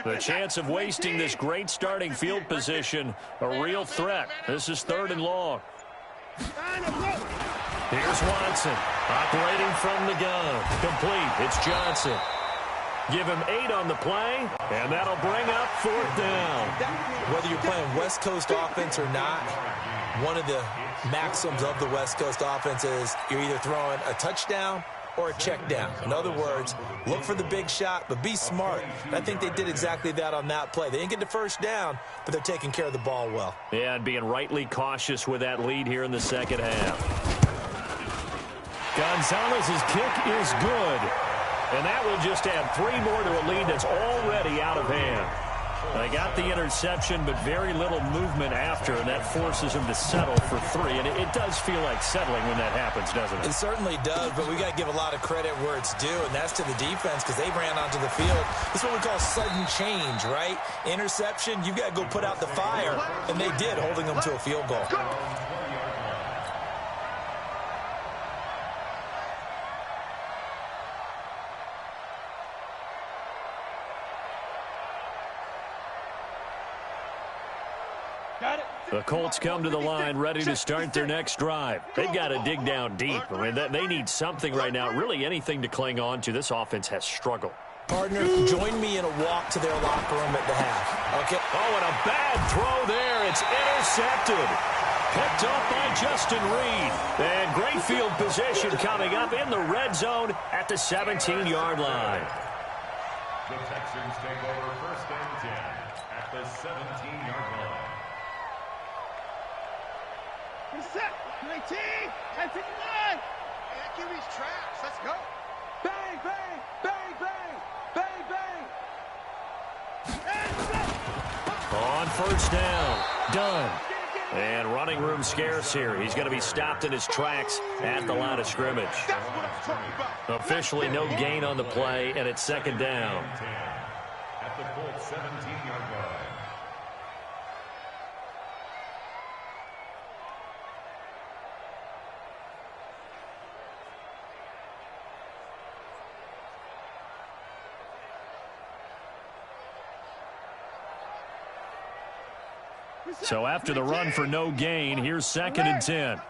The chance of wasting this great starting field position, a real threat. This is 3rd and long. Here's Watson, operating from the gun. Complete, it's Johnson. Give him 8 on the play, and that'll bring up 4th down. Whether you're playing West Coast offense or not, one of the maxims of the West Coast offense is you're either throwing a touchdown or a check down. In other words, look for the big shot, but be smart. And I think they did exactly that on that play. They didn't get the first down, but they're taking care of the ball well. Yeah, and being rightly cautious with that lead here in the 2nd half. Gonzalez's kick is good. And that will just add 3 more to a lead that's already out of hand. They got the interception, but very little movement after, and that forces them to settle for 3. And it does feel like settling when that happens, doesn't it? It certainly does, but we got to give a lot of credit where it's due, and that's to the defense because they ran onto the field. This is what we call sudden change, right? Interception, you got to go put out the fire, and they did, holding them to a field goal. The Colts come to the line ready to start their next drive. They've got to dig down deep. I mean, they need something right now, really anything to cling on to. This offense has struggled. Partner, join me in a walk to their locker room at the half. Okay. Oh, and a bad throw there. It's intercepted. Picked up by Justin Reed. And great field position coming up in the red zone at the 17-yard line. The Texans take over first and 10 at the 17-yard line. Set. 19. And 59. Hey, that QB's trash. Let's go. Bang, bang, bang, bang, bang, bang. On first down. Done. And running room scarce here. He's going to be stopped in his tracks at the line of scrimmage. That's what I'm talking about. Officially no gain on the play, and it's second down. At the Colts 17-yard line. So after the run for no gain, here's second and 10.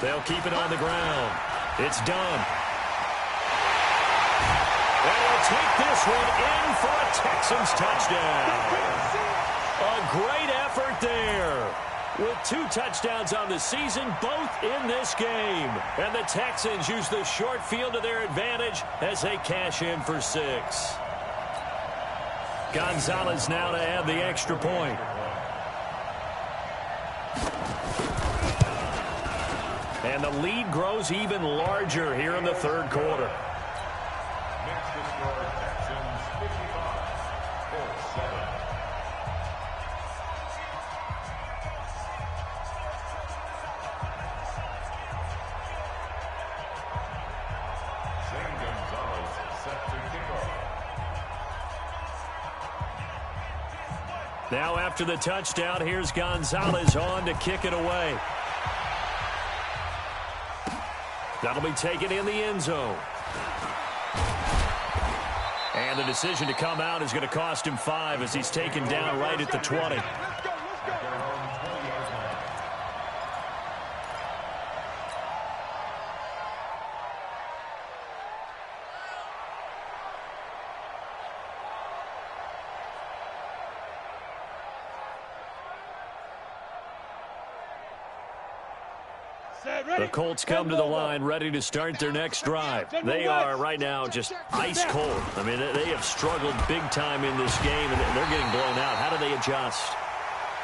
They'll keep it on the ground. It's done. And they'll take this one in for a Texans touchdown. A great effort there. With 2 touchdowns on the season, both in this game. And the Texans use the short field to their advantage as they cash in for 6. Gonzalez now to add the extra point. And the lead grows even larger here in the third quarter. Next to score, Texans 55, Colts 7. Zane Gonzalez set to kick off. Now after the touchdown, here's Gonzalez on to kick it away. That'll be taken in the end zone. And the decision to come out is going to cost him 5 as he's taken down right at the 20. The Colts come to the line ready to start their next drive. They are right now just ice cold. I mean, they have struggled big time in this game, and they're getting blown out. How do they adjust?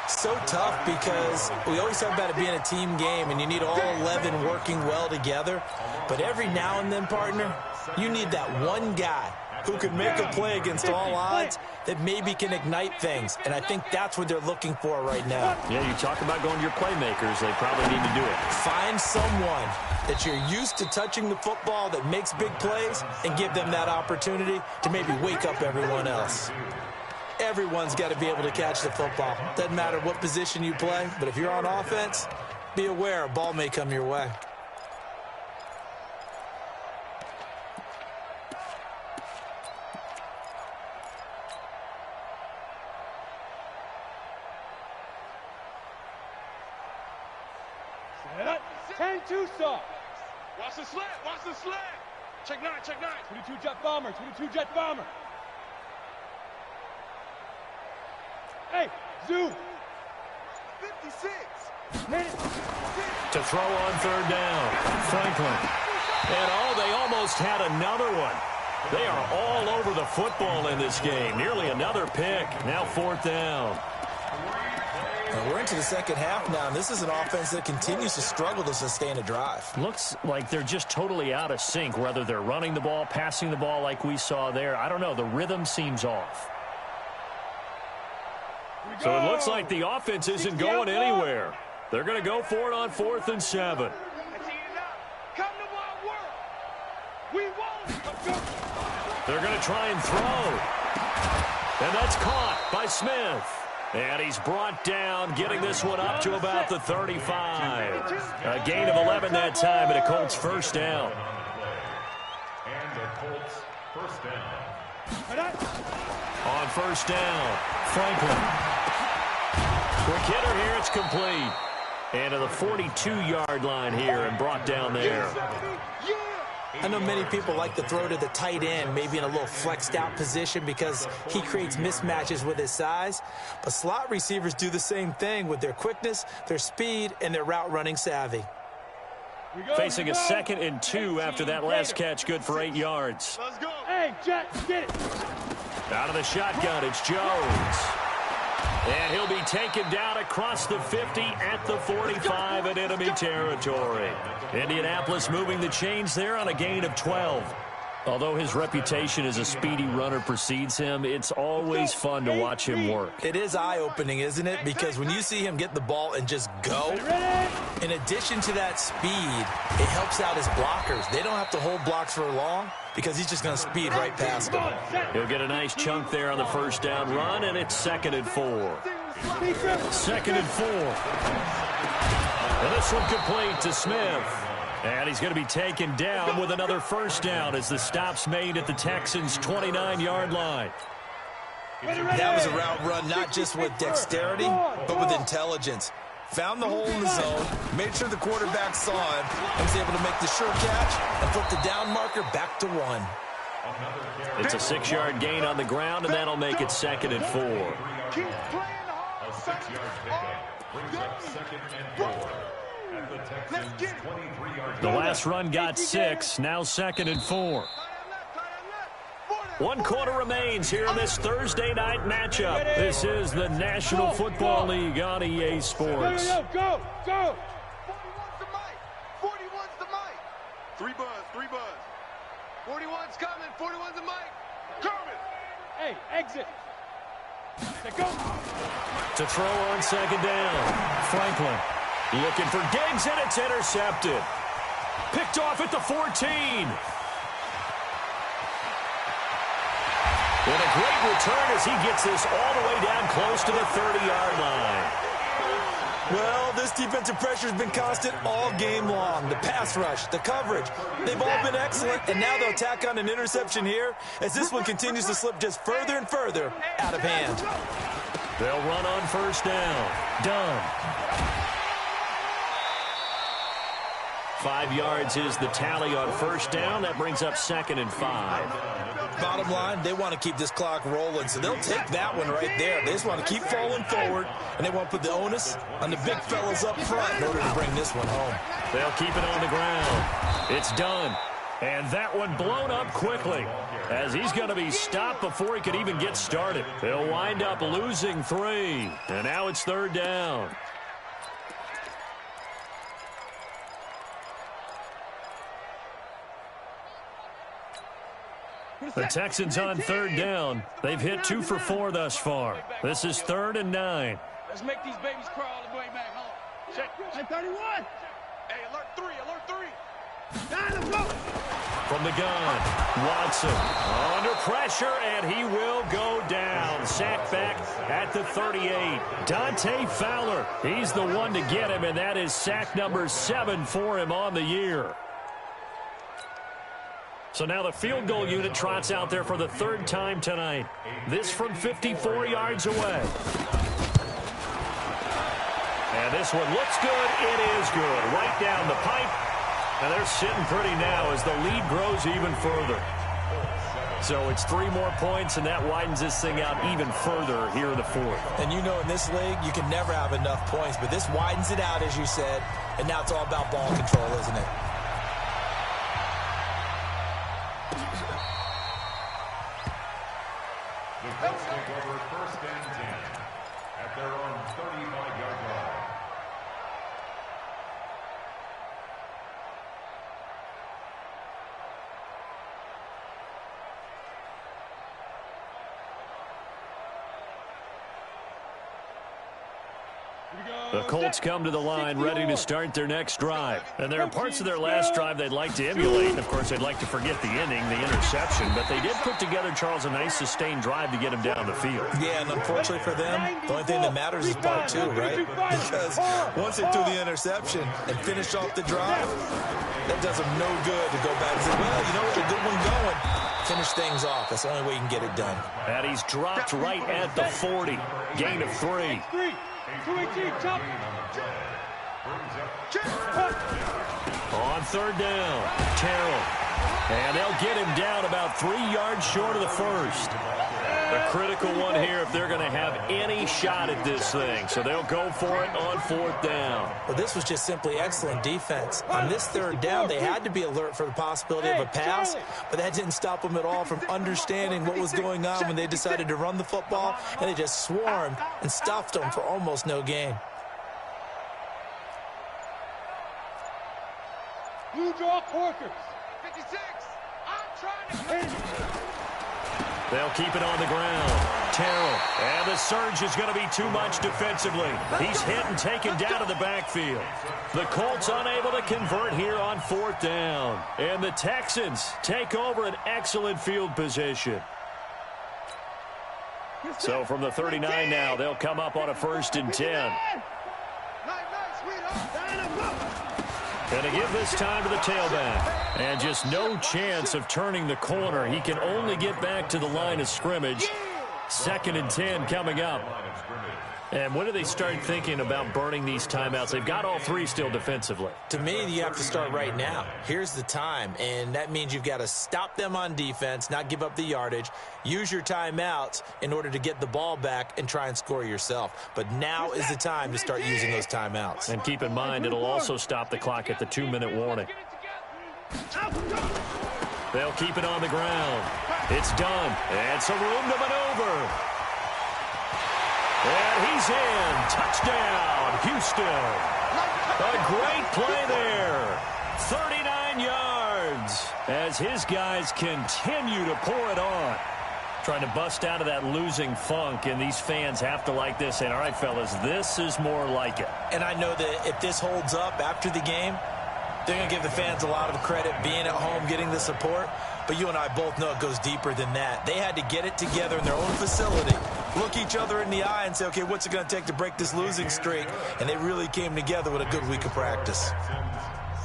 So tough because we always talk about it being a team game, and you need all 11 working well together. But every now and then, partner, you need that one guy who can make a play against all odds that maybe can ignite things. And I think that's what they're looking for right now. Yeah, you talk about going to your playmakers. They probably need to do it. Find someone that you're used to touching the football that makes big plays and give them that opportunity to maybe wake up everyone else. Everyone's got to be able to catch the football. Doesn't matter what position you play, but if you're on offense, be aware a ball may come your way. Watch the slant, watch the slant. Check 9, check 9. 22 jet bomber, 22 jet bomber. Hey, zoom. 56. Hit it. To throw on third down, Franklin. And they almost had another one. They are all over the football in this game. Nearly another pick. Now fourth down. We're into the second half now, and this is an offense that continues to struggle to sustain a drive. Looks like they're just totally out of sync, whether they're running the ball, passing the ball like we saw there. I don't know. The rhythm seems off. So it looks like the offense isn't going anywhere. They're going to go for it on 4th and 7. They're going to try and throw. And that's caught by Smith. And he's brought down, getting this one up to about the 35. A gain of 11 that time, and a Colts first down. And the Colts first down. On first down, Franklin. Quick hitter here, it's complete. And to the 42-yard line here and brought down there. I know many people like to throw to the tight end, maybe in a little flexed out position because he creates mismatches with his size. But slot receivers do the same thing with their quickness, their speed, and their route running savvy. Facing a 2nd and 2 after that last catch, good for 8 yards. Let's go. Hey, Jack, get it. Out of the shotgun, it's Jones. And he'll be taken down across the 50 at the 45 in enemy territory. Indianapolis moving the chains there on a gain of 12. Although his reputation as a speedy runner precedes him, it's always fun to watch him work. It is eye-opening, isn't it? Because when you see him get the ball and just go, in addition to that speed, it helps out his blockers. They don't have to hold blocks for long because he's just going to speed right past them. He'll get a nice chunk there on the first down run, and it's 2nd and 4. 2nd and 4. And this one complete to Smith. And he's going to be taken down with another first down as the stop's made at the Texans' 29-yard line. That was a route run not just with dexterity, but with intelligence. Found the hole in the zone, made sure the quarterback saw him, and was able to make the sure catch and flip the down marker back to 1. It's a 6-yard gain on the ground, and that'll make it 2nd and 4. Keep playing hard. A 6-yard pickup brings up 2nd and 4. At the Texans' 23-yard The last run got 6, now 2nd and 4. 1 quarter remains here in this Thursday night matchup. This is the National Football League on EA Sports. Go, go. 41's the mic. 41's the mic. 3 buzz. 41's coming. 41's the mic. Coming. Hey, exit. Go. To throw on 2nd down, Franklin. Looking for Diggs, and it's intercepted. Picked off at the 14. And a great return as he gets this all the way down close to the 30-yard line. Well, this defensive pressure has been constant all game long. The pass rush, the coverage, they've all been excellent, and now they'll tack on an interception here as this one continues to slip just further and further out of hand. They'll run on first down. Done. 5 yards is the tally on first down. That brings up 2nd and 5. Bottom line, they want to keep this clock rolling, so they'll take that one right there. They just want to keep falling forward, and they want to put the onus on the big fellas up front in order to bring this one home. They'll keep it on the ground. It's done. And that one blown up quickly as he's going to be stopped before he could even get started. They'll wind up losing 3, and now it's 3rd down. The Texans on 3rd down. They've hit 2 for 4 thus far. This is 3rd and 9. Let's make these babies crawl all the way back home. Check. Hey, 31. Hey, alert 3. Let's go. From the gun, Watson under pressure, and he will go down. Sacked back at the 38. Dante Fowler, he's the one to get him, and that is sack number 7 for him on the year. So now the field goal unit trots out there for the 3rd time tonight. This from 54 yards away. And this one looks good. It is good. Right down the pipe. And they're sitting pretty now as the lead grows even further. So it's 3 more points, and that widens this thing out even further here in the 4th. And you know in this league, you can never have enough points, but this widens it out, as you said, and now it's all about ball control, isn't it? The Colts take over 1st and 10 at their own 35-yard line. The Colts come to the line ready to start their next drive. And there are parts of their last drive they'd like to emulate. Of course, they'd like to forget the inning, the interception. But they did put together, Charles, a nice sustained drive to get him down the field. Yeah, and unfortunately for them, the only thing that matters is part 2, right? Because once they threw the interception and finished off the drive, that does them no good to go back and say, well, you know what, a good one going. Finish things off. That's the only way you can get it done. And he's dropped right at the 40. Gain of 3. 218, chop. On third down, Terrell. And they'll get him down about 3 yards short of the first. A critical one here if they're going to have any shot at this thing. So they'll go for it on fourth down. Well, this was just simply excellent defense. On this third down, they had to be alert for the possibility of a pass, but that didn't stop them at all from understanding what was going on when they decided to run the football, and they just swarmed and stuffed them for almost no gain. Blue draw quarters. 56. I'm trying to... They'll keep it on the ground. Terrell. And the surge is going to be too much defensively. He's hit and taken down to the backfield. The Colts unable to convert here on fourth down. And the Texans take over an excellent field position. So from the 39 now, they'll come up on a 1st and 10. Going to give this time to the tailback. And just no chance of turning the corner. He can only get back to the line of scrimmage. 2nd and 10 coming up. And when do they start thinking about burning these timeouts? They've got all 3 still defensively. To me, you have to start right now. Here's the time, and that means you've got to stop them on defense, not give up the yardage, use your timeouts in order to get the ball back and try and score yourself. But now is the time to start using those timeouts. And keep in mind, it'll also stop the clock at the 2-minute warning. They'll keep it on the ground. It's done. And some room to maneuver. And he's in. Touchdown, Houston. A great play there. 39 yards as his guys continue to pour it on. Trying to bust out of that losing funk, and these fans have to like this. And all right, fellas, this is more like it. And I know that if this holds up after the game, they're going to give the fans a lot of credit being at home, getting the support. But you and I both know it goes deeper than that. They had to get it together in their own facility, look each other in the eye and say, okay, what's it going to take to break this losing streak? And they really came together with a good week of practice.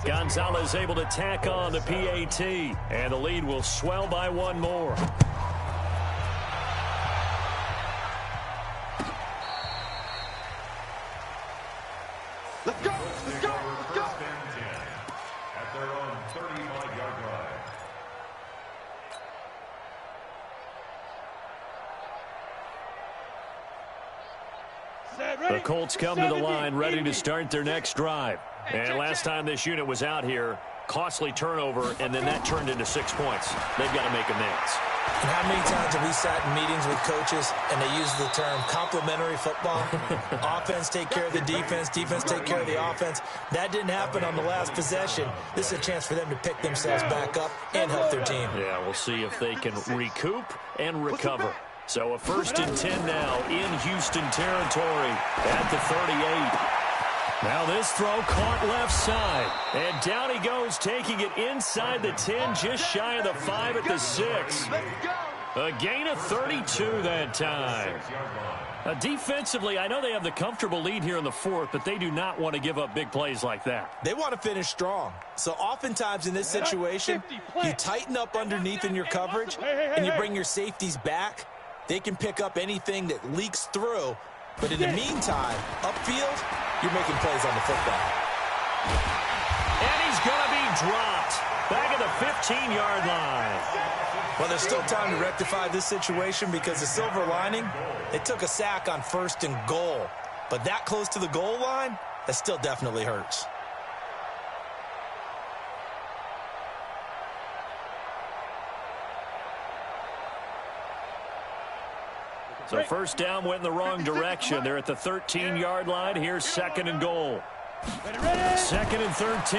Gonzalez able to tack on the PAT, and the lead will swell by 1 more. Let's go! Let's go! Let's go! At their own 35-yard line. The Colts come to the line ready to start their next drive. And last time this unit was out here, costly turnover, and then that turned into 6 points. They've got to make amends. And how many times have we sat in meetings with coaches and they use the term complementary football? Offense take care of the defense, defense take care of the offense. That didn't happen on the last possession. This is a chance for them to pick themselves back up and help their team. Yeah, we'll see if they can recoup and recover. So a 1st and 10 now in Houston territory at the 38. Now this throw caught left side. And down he goes, taking it inside the 10, just shy of the 5 at the 6. A gain of 32 that time. Defensively, I know they have the comfortable lead here in the 4th, but they do not want to give up big plays like that. They want to finish strong. So oftentimes in this situation, you tighten up underneath in your coverage, and you bring your safeties back. They can pick up anything that leaks through. But in the meantime, upfield, you're making plays on the football. And he's going to be dropped back at the 15-yard line. Well, there's still time to rectify this situation because the silver lining, it took a sack on 1st and goal. But that close to the goal line, that still definitely hurts. So 1st down went in the wrong direction. They're at the 13-yard line. Here's 2nd and goal. 2nd and 13.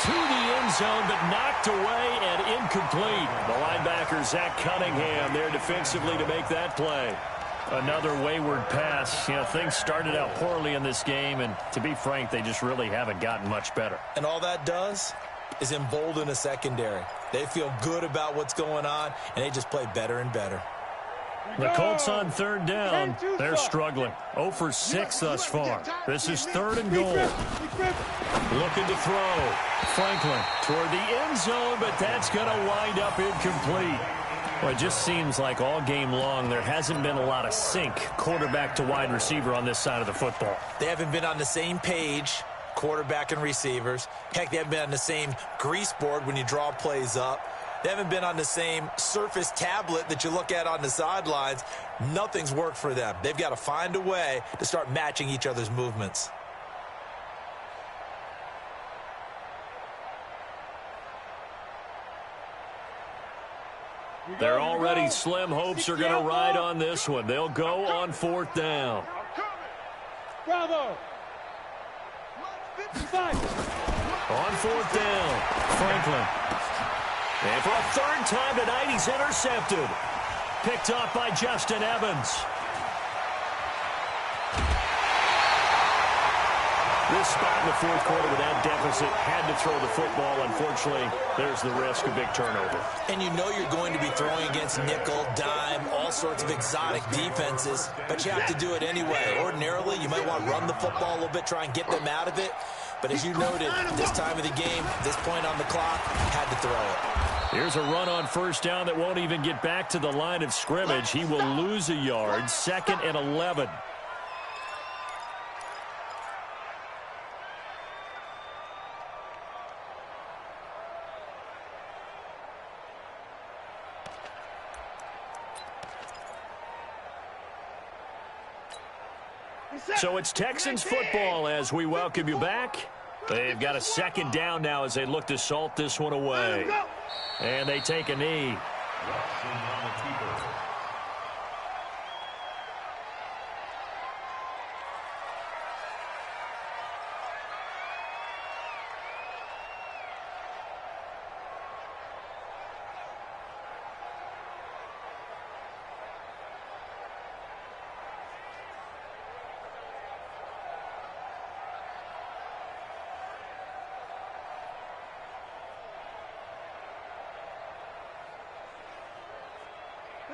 To the end zone, but knocked away and incomplete. The linebacker, Zach Cunningham, there defensively to make that play. Another wayward pass. You know, things started out poorly in this game, and to be frank, they just really haven't gotten much better. And all that does is embolden a secondary. They feel good about what's going on, and they just play better and better. The Colts on third down. They're struggling. 0 for 6 thus far. This is 3rd and goal. Looking to throw. Franklin toward the end zone, but that's going to wind up incomplete. Well, it just seems like all game long there hasn't been a lot of sync quarterback to wide receiver on this side of the football. They haven't been on the same page, quarterback and receivers. Heck, they haven't been on the same grease board when you draw plays up. They haven't been on the same Surface tablet that you look at on the sidelines. Nothing's worked for them. They've got to find a way to start matching each other's movements. They're already slim hopes are going to ride on this one. They'll go on 4th down. Bravo. On 4th down, Franklin. And for a 3rd time tonight, he's intercepted. Picked off by Justin Evans. This spot in the 4th quarter with that deficit, had to throw the football. Unfortunately, there's the risk of big turnover. And you know you're going to be throwing against nickel, dime, all sorts of exotic defenses, but you have to do it anyway. Ordinarily, you might want to run the football a little bit, try and get them out of it. But as you noted, this time of the game, this point on the clock, had to throw it. Here's a run on 1st down that won't even get back to the line of scrimmage. He will lose a yard. 2nd and 11. So it's Texans football as we welcome you back. They've got a 2nd down now as they look to salt this one away. And they take a knee.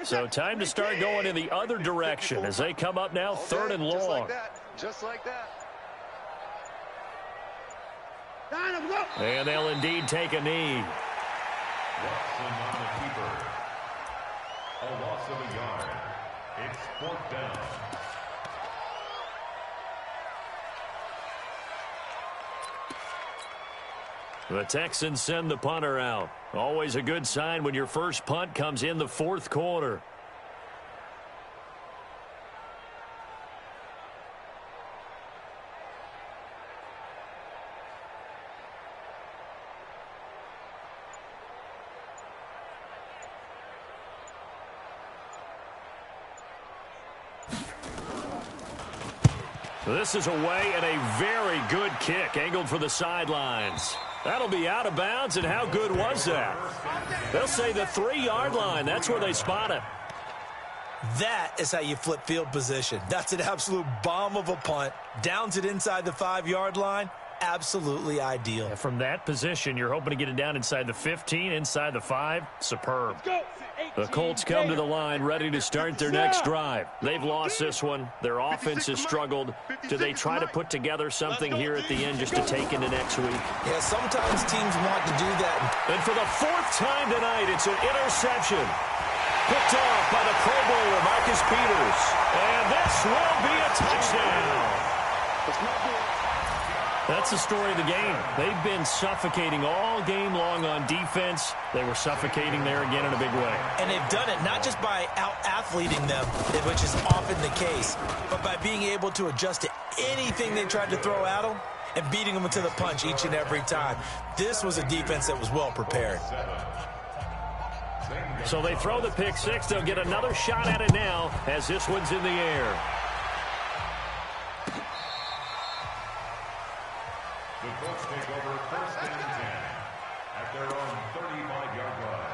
So time to start going in the other direction as they come up now 3rd and long. Just like that. And they'll indeed take a knee. Watson on the keeper. A loss of a yard. It's 4th down. The Texans send the punter out. Always a good sign when your first punt comes in the 4th quarter. This is away and a very good kick angled for the sidelines. That'll be out of bounds, and how good was that? They'll say the 3-yard line. That's where they spot it. That is how you flip field position. That's an absolute bomb of a punt. Downs it inside the 5-yard line. Absolutely ideal. Yeah, from that position, you're hoping to get it down inside the 15, inside the 5. Superb. The Colts come to the line ready to start their next drive. They've lost this one. Their offense has struggled. Do they try to put together something here at the end just to take into next week? Yeah, sometimes teams want to do that. And for the 4th time tonight, it's an interception. Picked off by the Pro Bowler, Marcus Peters. And this will be a touchdown. That's the story of the game. They've been suffocating all game long on defense. They were suffocating there again in a big way. And they've done it not just by out-athleting them, which is often the case, but by being able to adjust to anything they tried to throw at them and beating them to the punch each and every time. This was a defense that was well prepared. So they throw the pick 6. They'll get another shot at it now as this one's in the air. The Colts take over 1st and 10 at their own 35-yard line.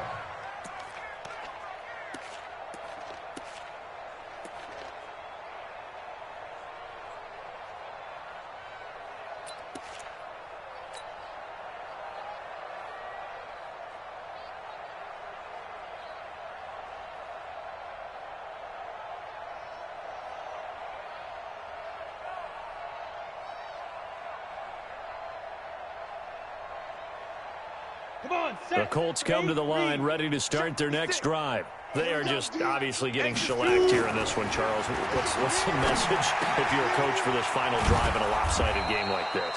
Come on, The Colts come to the line, ready to start their next drive. They are just obviously getting shellacked here in this one, Charles. What's the message if you're a coach for this final drive in a lopsided game like this?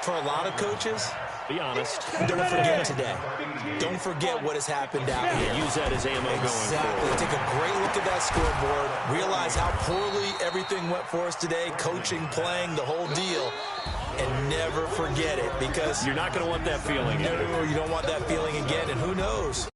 For a lot of coaches, be honest. Don't forget today. Don't forget what has happened out here. Use that as ammo going forward. Take a great look at that scoreboard. Realize how poorly everything went for us today. Coaching, playing, the whole deal. And never forget it, because you're not going to want that feeling. No, you don't want that feeling again, and who knows?